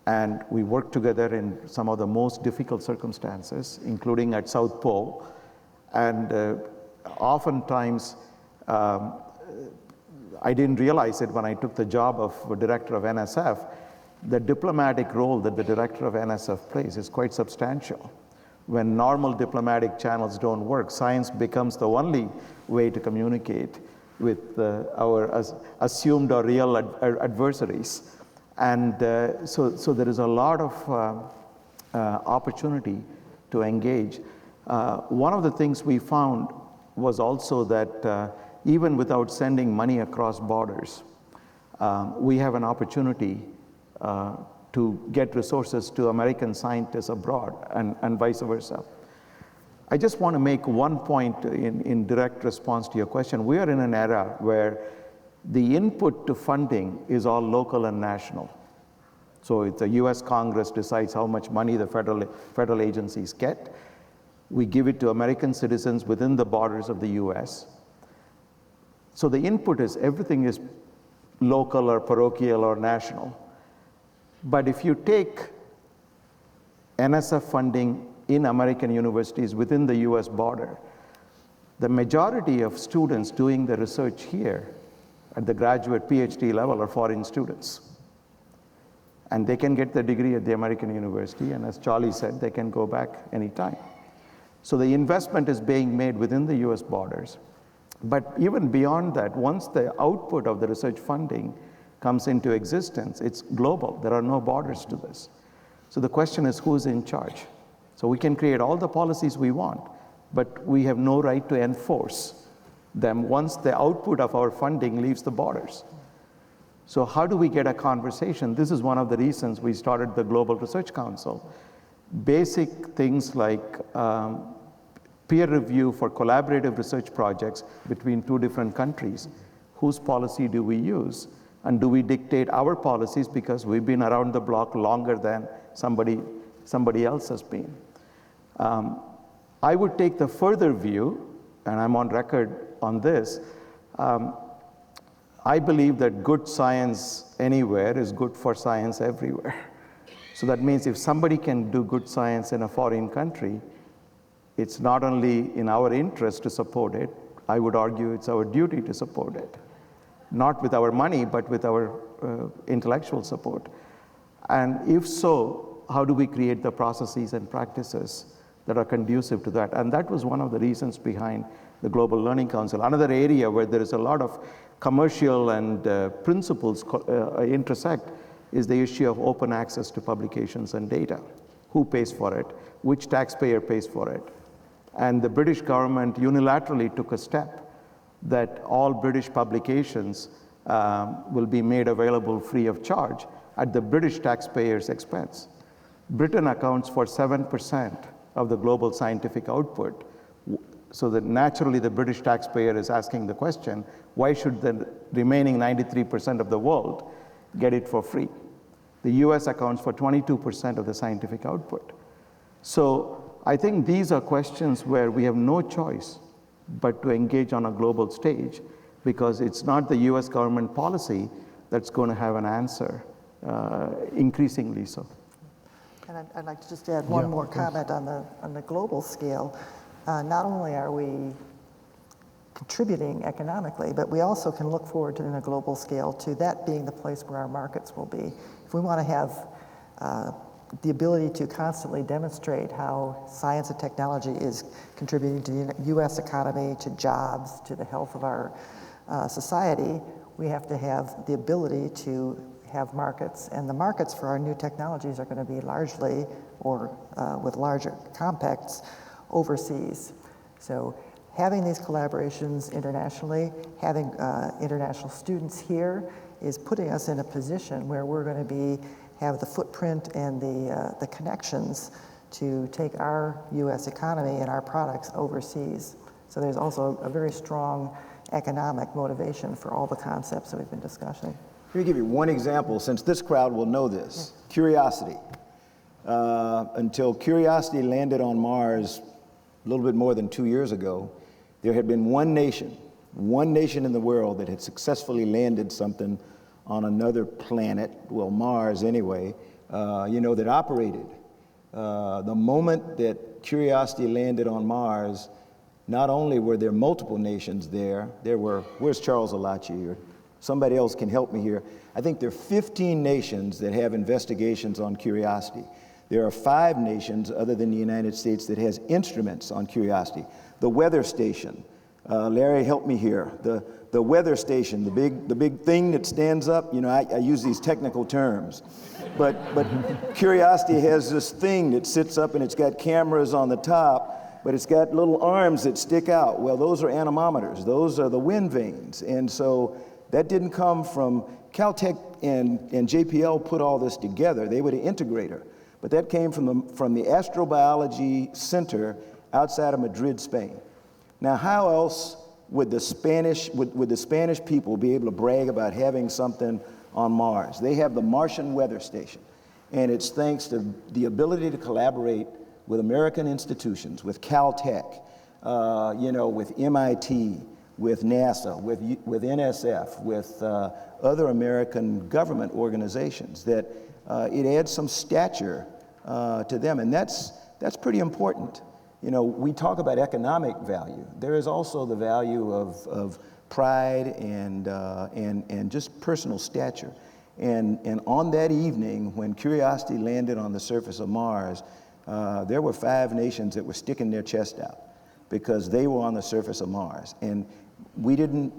And we work together in some of the most difficult circumstances, including at South Pole. And oftentimes, I didn't realize it when I took the job of director of NSF, the diplomatic role that the director of NSF plays is quite substantial. When normal diplomatic channels don't work, science becomes the only way to communicate with our assumed or real adversaries. And so there is a lot of opportunity to engage. One of the things we found was also that even without sending money across borders, we have an opportunity to get resources to American scientists abroad and vice versa. I just want to make one point in direct response to your question. We are in an era where the input to funding is all local and national. So it's the US Congress decides how much money the federal agencies get. We give it to American citizens within the borders of the US. So the input is everything is local or parochial or national. But if you take NSF funding in American universities within the US border, the majority of students doing the research here at the graduate PhD level are foreign students. And they can get the degree at the American university, and as Charlie said, they can go back anytime. So the investment is being made within the US borders. But even beyond that, once the output of the research funding comes into existence, it's global. There are no borders to this. So the question is, who's in charge? So we can create all the policies we want, but we have no right to enforce them once the output of our funding leaves the borders. So how do we get a conversation? This is one of the reasons we started the Global Research Council. Basic things like peer review for collaborative research projects between two different countries. Whose policy do we use? And do we dictate our policies because we've been around the block longer than somebody else has been? I would take the further view, and I'm on record on this. I believe that good science anywhere is good for science everywhere. So that means if somebody can do good science in a foreign country, it's not only in our interest to support it, I would argue it's our duty to support it. Not with our money, but with our intellectual support. And if so, how do we create the processes and practices that are conducive to that? And that was one of the reasons behind the Global Learning Council. Another area where there is a lot of commercial and principles intersect is the issue of open access to publications and data. Who pays for it? Which taxpayer pays for it? And the British government unilaterally took a step that all British publications will be made available free of charge at the British taxpayers' expense. Britain accounts for 7% of the global scientific output. So that naturally the British taxpayer is asking the question, why should the remaining 93% of the world get it for free. The US accounts for 22% of the scientific output. So I think these are questions where we have no choice but to engage on a global stage, because it's not the US government policy that's going to have an answer, increasingly so. And I'd like to just add one more comment on the global scale. Not only are we contributing economically, but we also can look forward to, in a global scale, to that being the place where our markets will be. If we want to have the ability to constantly demonstrate how science and technology is contributing to the U.S. economy, to jobs, to the health of our society, we have to have the ability to have markets. And the markets for our new technologies are going to be largely, or with larger compacts, overseas. So having these collaborations internationally, having international students here, is putting us in a position where we're going to have the footprint and the connections to take our U.S. economy and our products overseas. So there's also a very strong economic motivation for all the concepts that we've been discussing. Let me give you one example, since this crowd will know this. Curiosity. Until Curiosity landed on Mars a little bit more than 2 years ago, there had been one nation in the world that had successfully landed something on another planet, well, Mars anyway, that operated. The moment that Curiosity landed on Mars, not only were there multiple nations there were, where's Charles Alachi, or somebody else can help me here. I think there are 15 nations that have investigations on Curiosity. There are 5 nations other than the United States that has instruments on Curiosity. The weather station, Larry, help me here. The weather station, the big thing that stands up, I use these technical terms, but Curiosity has this thing that sits up and it's got cameras on the top, but it's got little arms that stick out. Well, those are anemometers. Those are the wind vanes. And so that didn't come from Caltech, and JPL put all this together. They were the integrator. But that came from the Astrobiology Center outside of Madrid, Spain. Now, how else would the Spanish people be able to brag about having something on Mars? They have the Martian Weather Station, and it's thanks to the ability to collaborate with American institutions, with Caltech, with MIT, with NASA, with NSF, with other American government organizations, that it adds some stature to them, and that's pretty important. We talk about economic value. There is also the value of pride and just personal stature. And on that evening, when Curiosity landed on the surface of Mars, there were 5 nations that were sticking their chest out because they were on the surface of Mars. And we didn't,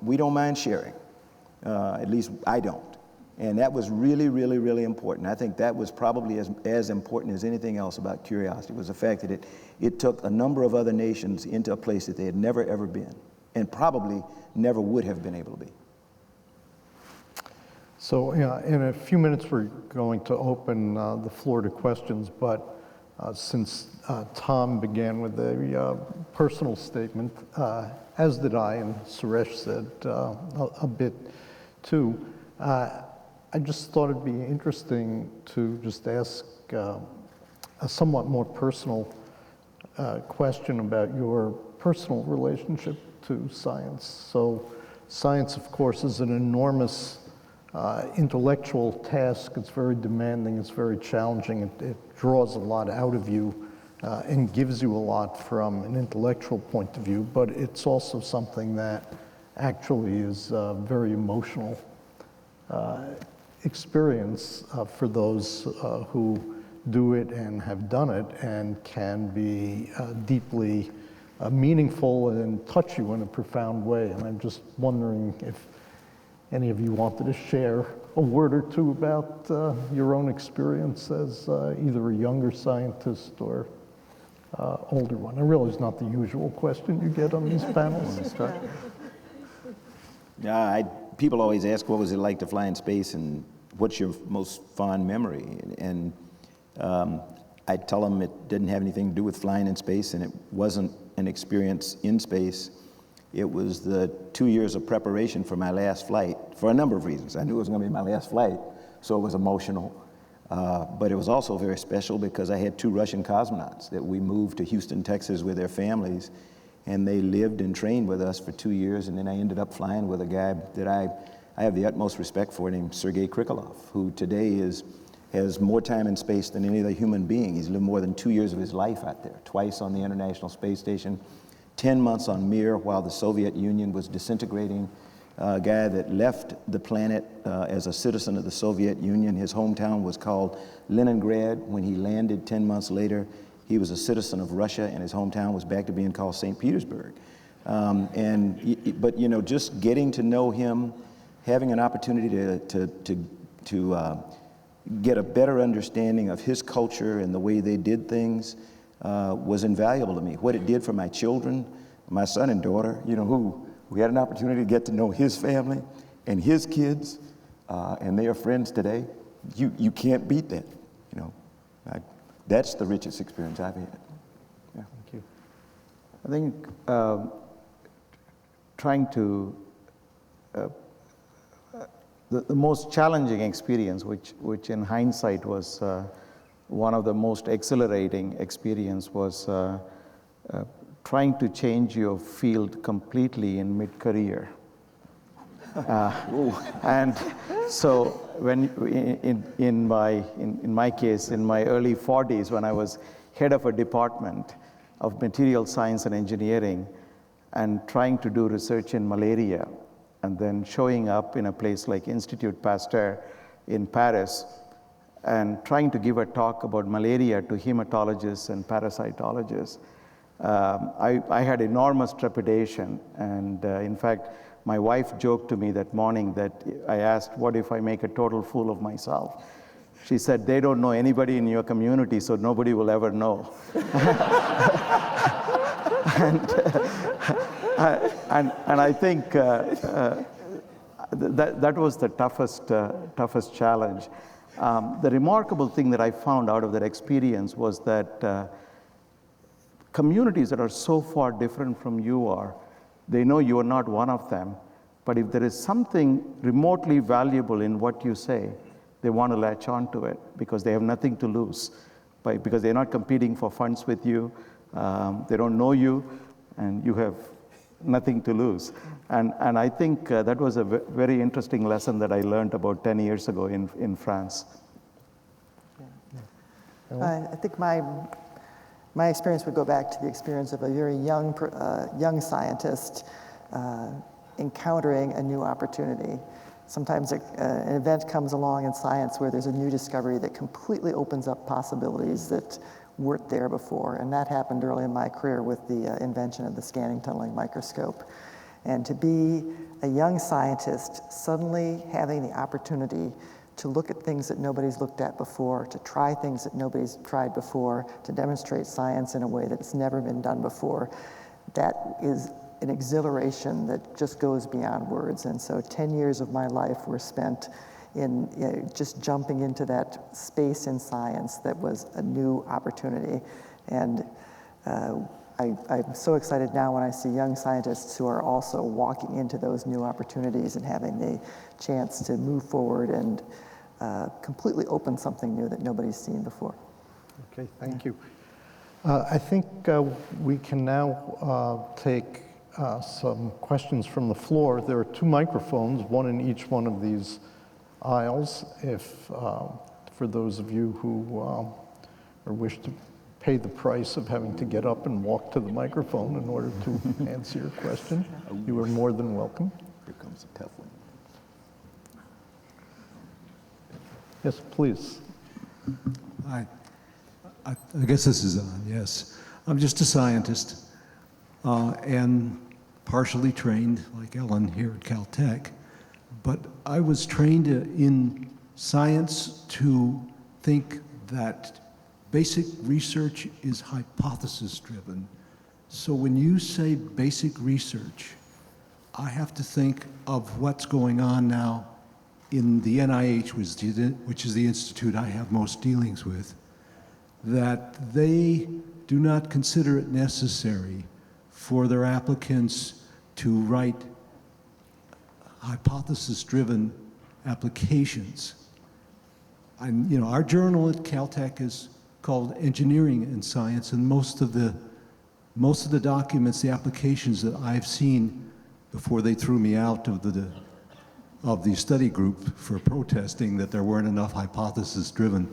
we don't mind sharing. At least I don't. And that was really, really, really important. I think that was probably as important as anything else about Curiosity, was the fact that it took a number of other nations into a place that they had never, ever been, and probably never would have been able to be. So in a few minutes, we're going to open the floor to questions, but since Tom began with a personal statement, as did I, and Suresh said a bit too, I just thought it'd be interesting to just ask a somewhat more personal question about your personal relationship to science. So science, of course, is an enormous intellectual task. It's very demanding, it's very challenging. It draws a lot out of you and gives you a lot from an intellectual point of view, but it's also something that actually is very emotional experience for those who do it and have done it, and can be deeply meaningful and touch you in a profound way. And I'm just wondering if any of you wanted to share a word or two about your own experience as either a younger scientist or older one. I realize it's not the usual question you get on these panels. People always ask, what was it like to fly in space, and what's your most fond memory? And I tell them it didn't have anything to do with flying in space, and it wasn't an experience in space. It was the 2 years of preparation for my last flight for a number of reasons. I knew it was going to be my last flight, so it was emotional. But it was also very special because I had 2 Russian cosmonauts that we moved to Houston, Texas with their families, and they lived and trained with us for 2 years, and then I ended up flying with a guy that I have the utmost respect for, named Sergei Krikalev, who today has more time in space than any other human being. He's lived more than 2 years of his life out there, twice on the International Space Station, 10 months on Mir while the Soviet Union was disintegrating. A guy that left the planet as a citizen of the Soviet Union. His hometown was called Leningrad. When he landed 10 months later, he was a citizen of Russia, and his hometown was back to being called St. Petersburg. But you know, just getting to know him, having an opportunity to get a better understanding of his culture and the way they did things was invaluable to me. What it did for my children, my son and daughter, you know, who we had an opportunity to get to know his family and his kids, and they are friends today. You can't beat that, you know. That's the richest experience I've had. Yeah. Thank you. I think trying to the most challenging experience, which in hindsight was one of the most exhilarating experience, was trying to change your field completely in mid-career. And so when in my case, in my early 40s, when I was head of a department of material science and engineering and trying to do research in malaria, and then showing up in a place like Institut Pasteur in Paris and trying to give a talk about malaria to hematologists and parasitologists, I had enormous trepidation. And in fact, my wife joked to me that morning that I asked, what if I make a total fool of myself? She said, they don't know anybody in your community, so nobody will ever know. And I think that was the toughest challenge. The remarkable thing that I found out of that experience was that communities that are so far different from you are, they know you are not one of them, but if there is something remotely valuable in what you say, they want to latch on to it because they have nothing to lose, because they're not competing for funds with you, they don't know you, and you have nothing to lose. And I think that was a very interesting lesson that I learned about 10 years ago in France. I think my experience would go back to the experience of a very young scientist encountering a new opportunity. Sometimes an event comes along in science where there's a new discovery that completely opens up possibilities that weren't there before, and that happened early in my career with the invention of the scanning tunneling microscope. And to be a young scientist suddenly having the opportunity to look at things that nobody's looked at before, to try things that nobody's tried before, to demonstrate science in a way that's never been done before, that is an exhilaration that just goes beyond words. And so 10 years of my life were spent in just jumping into that space in science that was a new opportunity. And I'm so excited now when I see young scientists who are also walking into those new opportunities and having the chance to move forward and completely open something new that nobody's seen before. Okay, thank you. I think we can now take some questions from the floor. There are 2 microphones, one in each one of these aisles, for those of you who wish to pay the price of having to get up and walk to the microphone in order to answer your question. You are more than welcome. Here comes a tough one. Yes, please. Hi. I guess this is on, yes. I'm just a scientist and partially trained, like Ellen here at Caltech, but I was trained in science to think that basic research is hypothesis-driven. So when you say basic research, I have to think of what's going on now in the NIH, which is the institute I have most dealings with, that they do not consider it necessary for their applicants to write hypothesis-driven applications. And, you know, our journal at Caltech is called Engineering and Science, and most of the documents, the applications that I've seen before they threw me out of the study group for protesting that there weren't enough hypothesis-driven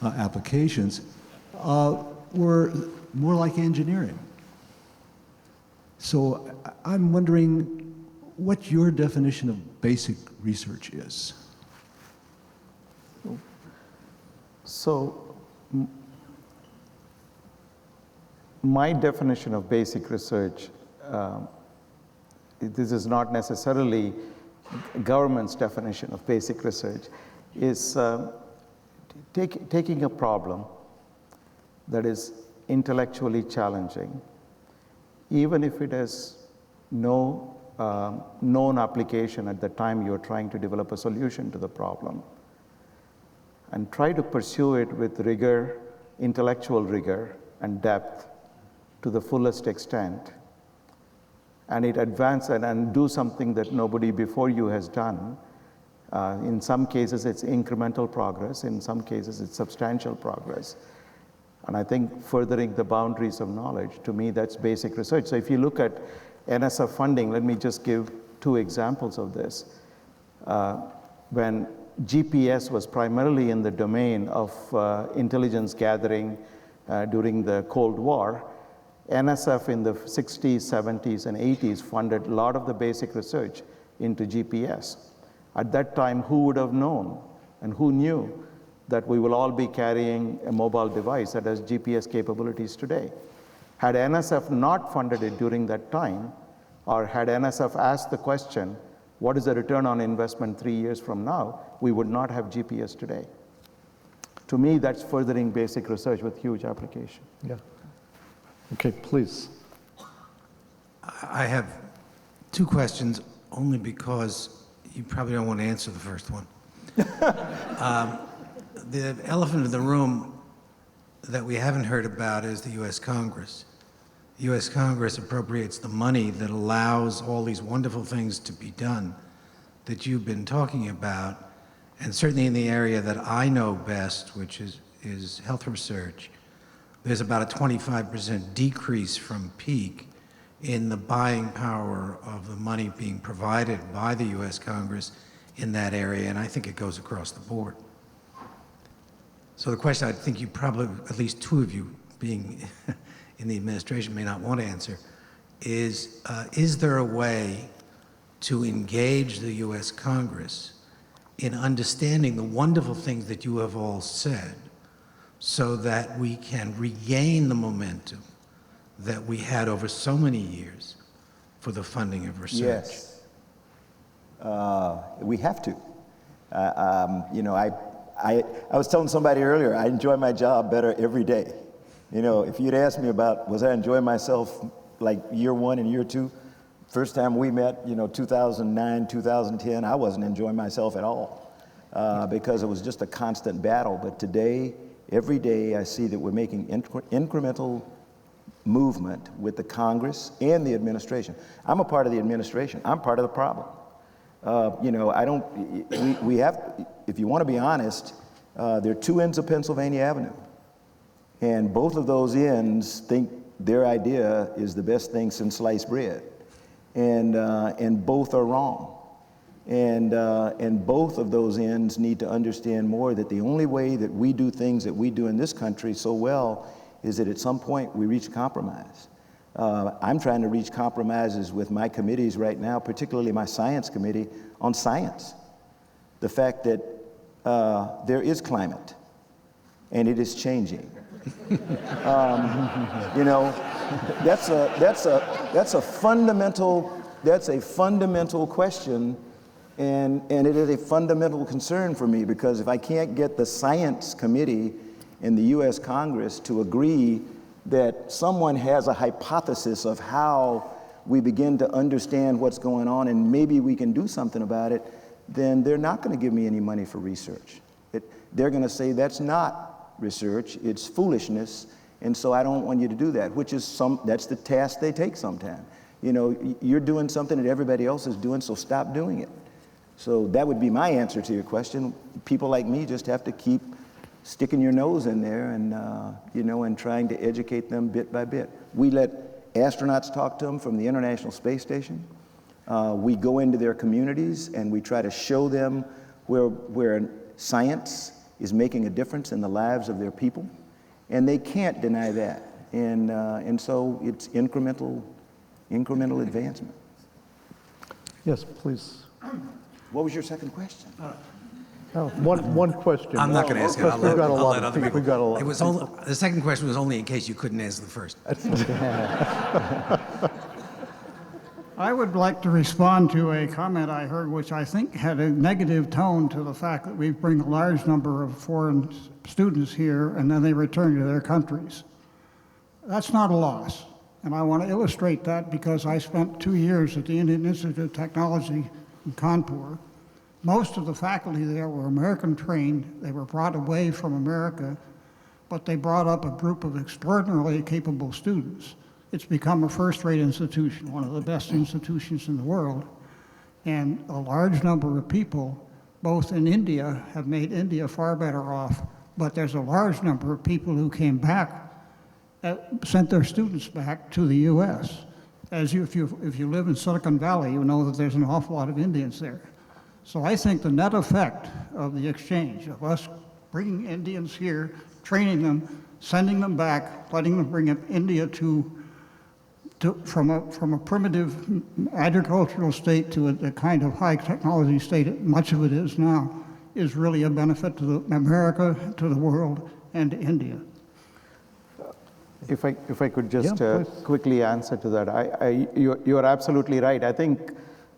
applications, were more like engineering. So I'm wondering what your definition of basic research is. So my definition of basic research, this is not necessarily government's definition of basic research, is taking a problem that is intellectually challenging, even if it has no known application at the time you're trying to develop a solution to the problem, and try to pursue it with rigor, intellectual rigor and depth to the fullest extent, and it advance and do something that nobody before you has done. In some cases, it's incremental progress. In some cases, it's substantial progress. And I think furthering the boundaries of knowledge, to me, that's basic research. So if you look at NSF funding, let me just give 2 examples of this. When GPS was primarily in the domain of intelligence gathering during the Cold War, NSF in the 60s, 70s, and 80s funded a lot of the basic research into GPS. At that time, who would have known and who knew that we will all be carrying a mobile device that has GPS capabilities today? Had NSF not funded it during that time, or had NSF asked the question, what is the return on investment 3 years from now, we would not have GPS today. To me, that's furthering basic research with huge application. Yeah. Okay, please. I have 2 questions, only because you probably don't want to answer the first one. The elephant in the room that we haven't heard about is the U.S. Congress. The U.S. Congress appropriates the money that allows all these wonderful things to be done that you've been talking about, and certainly in the area that I know best, which is health research, there's about a 25% decrease from peak in the buying power of the money being provided by the U.S. Congress in that area, and I think it goes across the board. So the question I think you probably, at least 2 of you being in the administration, may not want to answer is there a way to engage the U.S. Congress in understanding the wonderful things that you have all said so that we can regain the momentum that we had over so many years for the funding of research? Yes, we have to. You know, I was telling somebody earlier, I enjoy my job better every day. You know, if you'd asked me about, was I enjoying myself like year 1 and year 2, first time we met, you know, 2009, 2010, I wasn't enjoying myself at all because it was just a constant battle. But today, every day, I see that we're making incremental movement with the Congress and the administration. I'm a part of the administration. I'm part of the problem. You know, we have, if you want to be honest, there are 2 ends of Pennsylvania Avenue. And both of those ends think their idea is the best thing since sliced bread. And both are wrong. And both of those ends need to understand more that the only way that we do things that we do in this country so well is that at some point we reach compromise. I'm trying to reach compromises with my committees right now, particularly my science committee, on science. The fact that there is climate, and it is changing. You know, that's a fundamental question, and it is a fundamental concern for me, because if I can't get the science committee in the U.S. Congress to agree that someone has a hypothesis of how we begin to understand what's going on and maybe we can do something about it, then they're not going to give me any money for research. They're going to say that's not research, it's foolishness, and so I don't want you to do that, which is that's the task they take sometimes. You know, you're doing something that everybody else is doing, so stop doing it. So that would be my answer to your question. People like me just have to keep sticking your nose in there and, you know, and trying to educate them bit by bit. We let astronauts talk to them from the International Space Station. We go into their communities and we try to show them where science is making a difference in the lives of their people. And they can't deny that. And so it's incremental advancement. Yes, please. What was your second question? One question. I'm not going to ask it. Because I'll we've let other people. We got a lot. It was only, the second question was only in case you couldn't answer the first. I would like to respond to a comment I heard, which I think had a negative tone to the fact that we bring a large number of foreign students here and then they return to their countries. That's not a loss. And I want to illustrate that because I spent 2 years at the Indian Institute of Technology in Kanpur. Most of the faculty there were American trained. They were brought away from America, but they brought up a group of extraordinarily capable students. It's become a first-rate institution, one of the best institutions in the world. And a large number of people, both in India, have made India far better off, but there's a large number of people who came back, sent their students back to the US. If you live in Silicon Valley, you know that there's an awful lot of Indians there. So I think the net effect of the exchange, of us bringing Indians here, training them, sending them back, letting them bring India from a primitive agricultural state to a kind of high technology state, much of it is now, is really a benefit to America, to the world, and to India. If I could just quickly answer to that, you're absolutely right. I think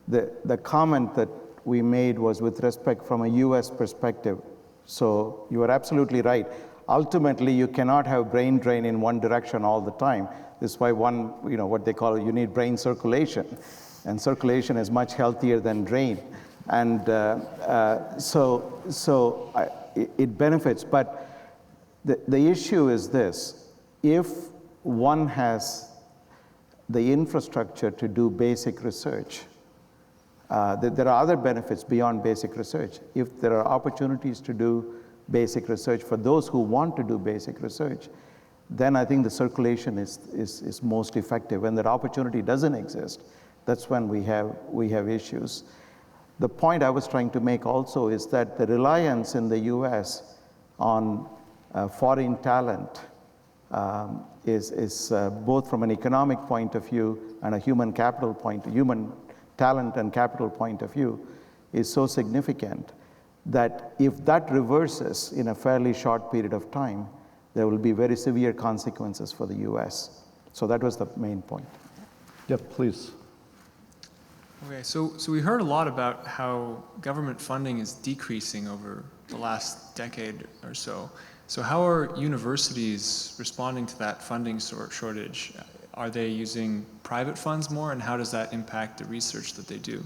the comment that we made was with respect from a US perspective. So you are absolutely right. Ultimately, you cannot have brain drain in one direction all the time. This is why what they call, you need brain circulation. And circulation is much healthier than drain. And it benefits. But the issue is this. If one has the infrastructure to do basic research, there are other benefits beyond basic research. If there are opportunities to do basic research for those who want to do basic research, then I think the circulation is most effective. When that opportunity doesn't exist, that's when we have issues. The point I was trying to make also is that the reliance in the US on foreign talent is both from an economic point of view and a human talent and capital point of view is so significant that if that reverses in a fairly short period of time, there will be very severe consequences for the US. So that was the main point. Yeah, please. Okay, so we heard a lot about how government funding is decreasing over the last decade or so. So how are universities responding to that funding shortage? Are they using private funds more, and how does that impact the research that they do?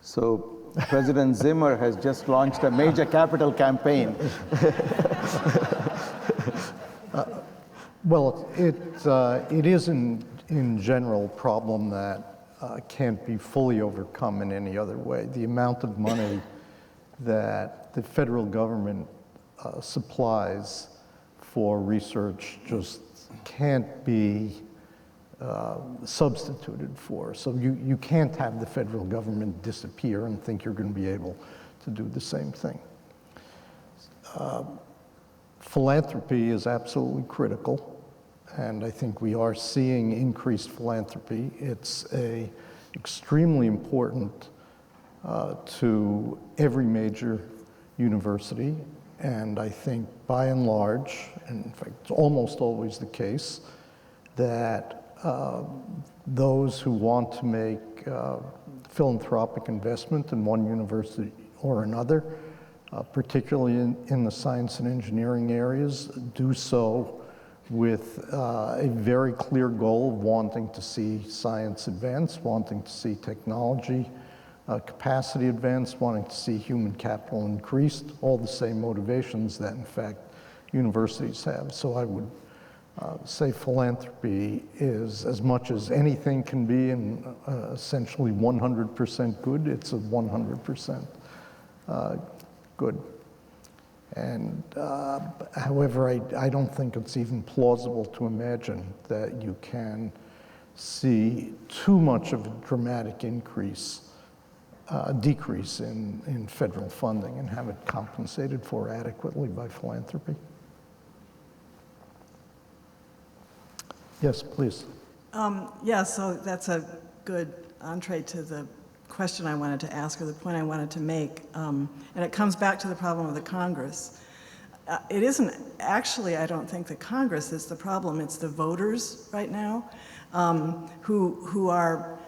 So President Zimmer has just launched a major capital campaign. Well, it is in general a problem that can't be fully overcome in any other way. The amount of money that the federal government supplies for research just can't be substituted for. So you can't have the federal government disappear and think you're going to be able to do the same thing. Philanthropy is absolutely critical, and I think we are seeing increased philanthropy. It's extremely important to every major university, and I think by and large, and in fact it's almost always the case, that those who want to make philanthropic investment in one university or another, particularly in the science and engineering areas, do so with a very clear goal of wanting to see science advance, wanting to see technology capacity advance, wanting to see human capital increased, all the same motivations that in fact universities have. So I would say philanthropy is, as much as anything can be, and essentially 100% good, it's a 100% good. And however, I don't think it's even plausible to imagine that you can see too much of a dramatic decrease in federal funding and have it compensated for adequately by philanthropy. Yes, please. Yeah, so that's a good entree to the question I wanted to ask, or the point I wanted to make. And it comes back to the problem of the Congress. It isn't actually, I don't think, the Congress is the problem. It's the voters right now who are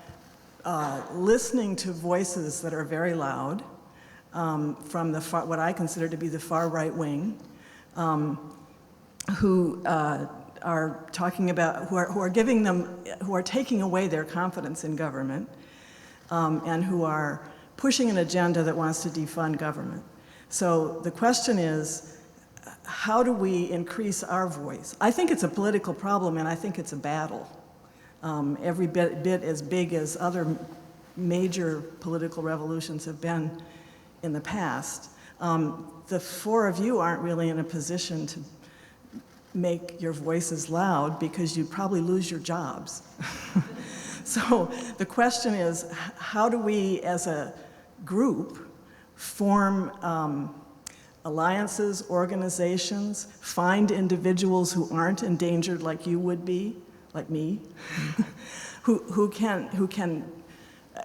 listening to voices that are very loud from the what I consider to be the far right wing, who are talking about, who are taking away their confidence in government, and who are pushing an agenda that wants to defund government. So the question is, how do we increase our voice? I think it's a political problem, and I think it's a battle. Every bit as big as other major political revolutions have been in the past. The four of you aren't really in a position to make your voices loud because you'd probably lose your jobs. So the question is, how do we as a group form alliances, organizations, find individuals who aren't endangered like you would be, like me, who can,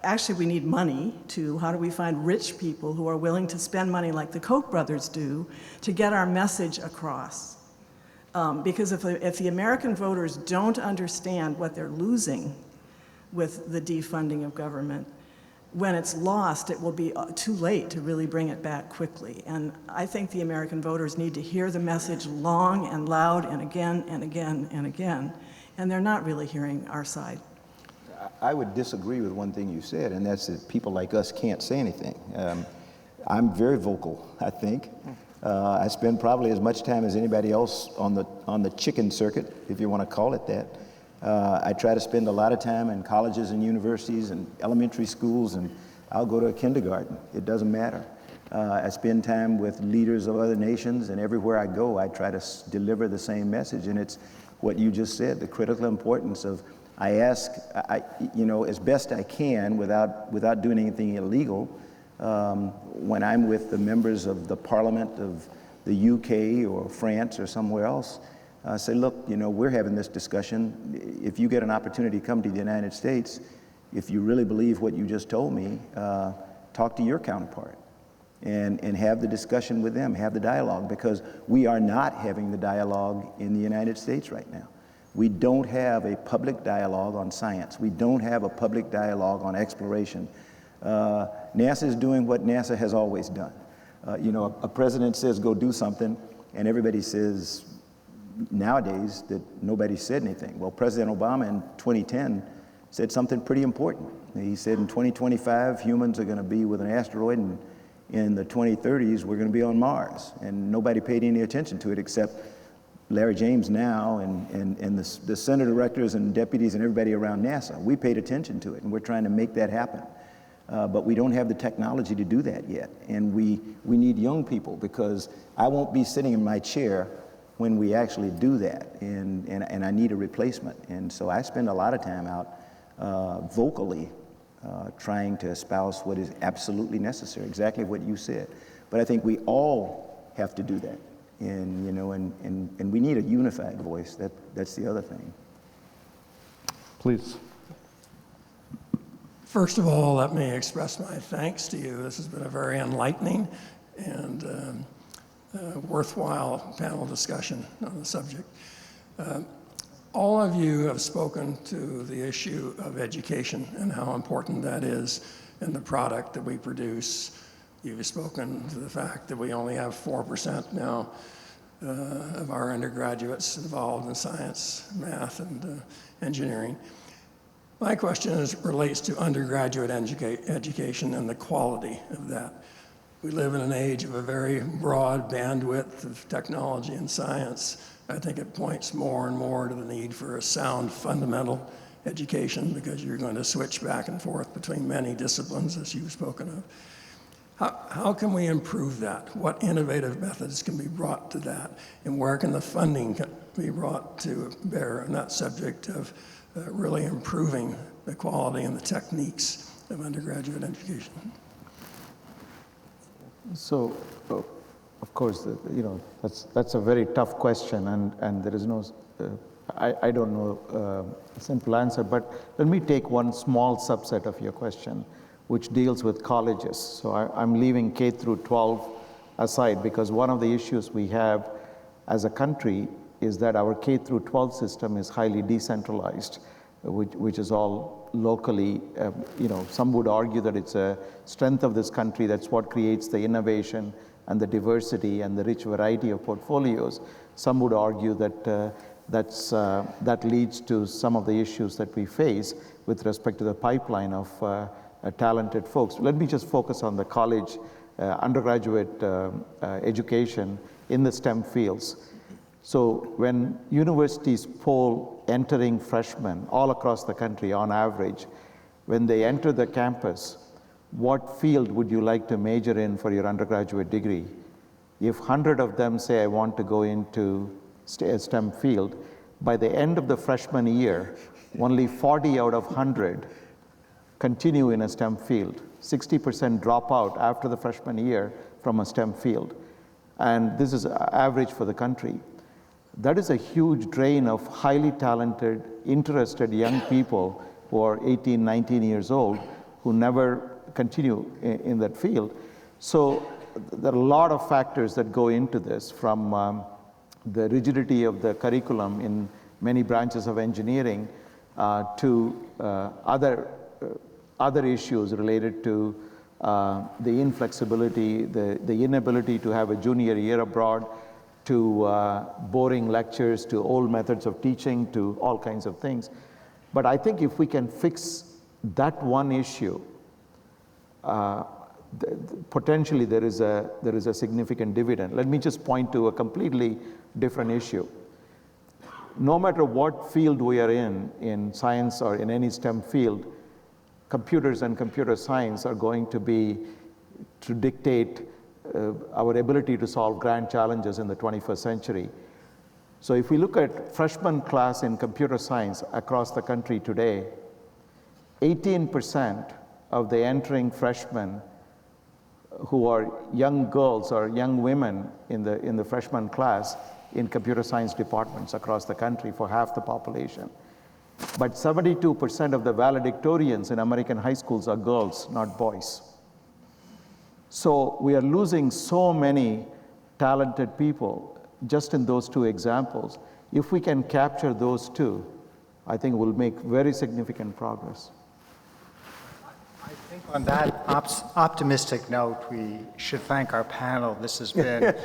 actually we need money too. How do we find rich people who are willing to spend money like the Koch brothers do to get our message across? Because if the American voters don't understand what they're losing with the defunding of government, when it's lost, it will be too late to really bring it back quickly. And I think the American voters need to hear the message long and loud and again and again and again, and they're not really hearing our side. I would disagree with one thing you said, and that's that people like us can't say anything. I'm very vocal, I think. I spend probably as much time as anybody else on the chicken circuit, if you want to call it that. I try to spend a lot of time in colleges and universities and elementary schools, and I'll go to a kindergarten. It doesn't matter. I spend time with leaders of other nations, and everywhere I go, I try to deliver the same message. And it's what you just said, the critical importance of, I ask, as best I can without doing anything illegal, when I'm with the members of the Parliament of the UK or France or somewhere else, say, look, we're having this discussion. If you get an opportunity to come to the United States, if you really believe what you just told me, talk to your counterpart and have the discussion with them, have the dialogue, because we are not having the dialogue in the United States right now. We don't have a public dialogue on science. We don't have a public dialogue on exploration. NASA is doing what NASA has always done. A president says, go do something, and everybody says, nowadays, that nobody said anything. Well, President Obama in 2010 said something pretty important. He said in 2025, humans are going to be with an asteroid, and in the 2030s, we're going to be on Mars. And nobody paid any attention to it except Larry James now and the center directors and deputies and everybody around NASA. We paid attention to it, and we're trying to make that happen. But we don't have the technology to do that yet. And we need young people, because I won't be sitting in my chair when we actually do that, and I need a replacement. And so I spend a lot of time out vocally trying to espouse what is absolutely necessary, exactly what you said. But I think we all have to do that, and we need a unified voice. That's the other thing. Please. First of all, let me express my thanks to you. This has been a very enlightening and worthwhile panel discussion on the subject. All of you have spoken to the issue of education and how important that is in the product that we produce. You've spoken to the fact that we only have 4% now of our undergraduates involved in science, math, and engineering. My question relates to undergraduate education and the quality of that. We live in an age of a very broad bandwidth of technology and science, I think it points more and more to the need for a sound fundamental education, because you're going to switch back and forth between many disciplines, as you've spoken of. How can we improve that? What innovative methods can be brought to that? And where can the funding be brought to bear on that subject of really improving the quality and the techniques of undergraduate education? So, of course, that's a very tough question, and there is no, I don't know a simple answer, but let me take one small subset of your question, which deals with colleges. So I'm leaving K through 12 aside, because one of the issues we have as a country is that our K through 12 system is highly decentralized, which is all locally. Some would argue that it's a strength of this country. That's what creates the innovation and the diversity and the rich variety of portfolios. Some would argue that that leads to some of the issues that we face with respect to the pipeline of talented folks. Let me just focus on the college undergraduate education in the STEM fields. So when universities poll entering freshmen all across the country on average, when they enter the campus, what field would you like to major in for your undergraduate degree? If 100 of them say, I want to go into a STEM field, by the end of the freshman year, only 40 out of 100 continue in a STEM field. 60% drop out after the freshman year from a STEM field. And this is average for the country. That is a huge drain of highly talented, interested young people who are 18, 19 years old, who never continue in that field. So there are a lot of factors that go into this, from the rigidity of the curriculum in many branches of engineering to other issues related to the inflexibility, the inability to have a junior year abroad, to boring lectures, to old methods of teaching, to all kinds of things. But I think if we can fix that one issue, potentially there is a significant dividend. Let me just point to a completely different issue. No matter what field we are in science or in any STEM field, computers and computer science are going to dictate our ability to solve grand challenges in the 21st century. So if we look at freshman class in computer science across the country today, 18% of the entering freshmen who are young girls or young women in the freshman class in computer science departments across the country, for half the population. But 72% of the valedictorians in American high schools are girls, not boys. So we are losing so many talented people just in those two examples. If we can capture those two, I think we'll make very significant progress. I think on that optimistic note, we should thank our panel. This has been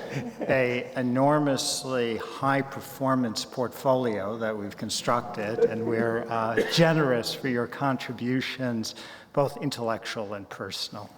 an enormously high-performance portfolio that we've constructed, and we're generous for your contributions, both intellectual and personal.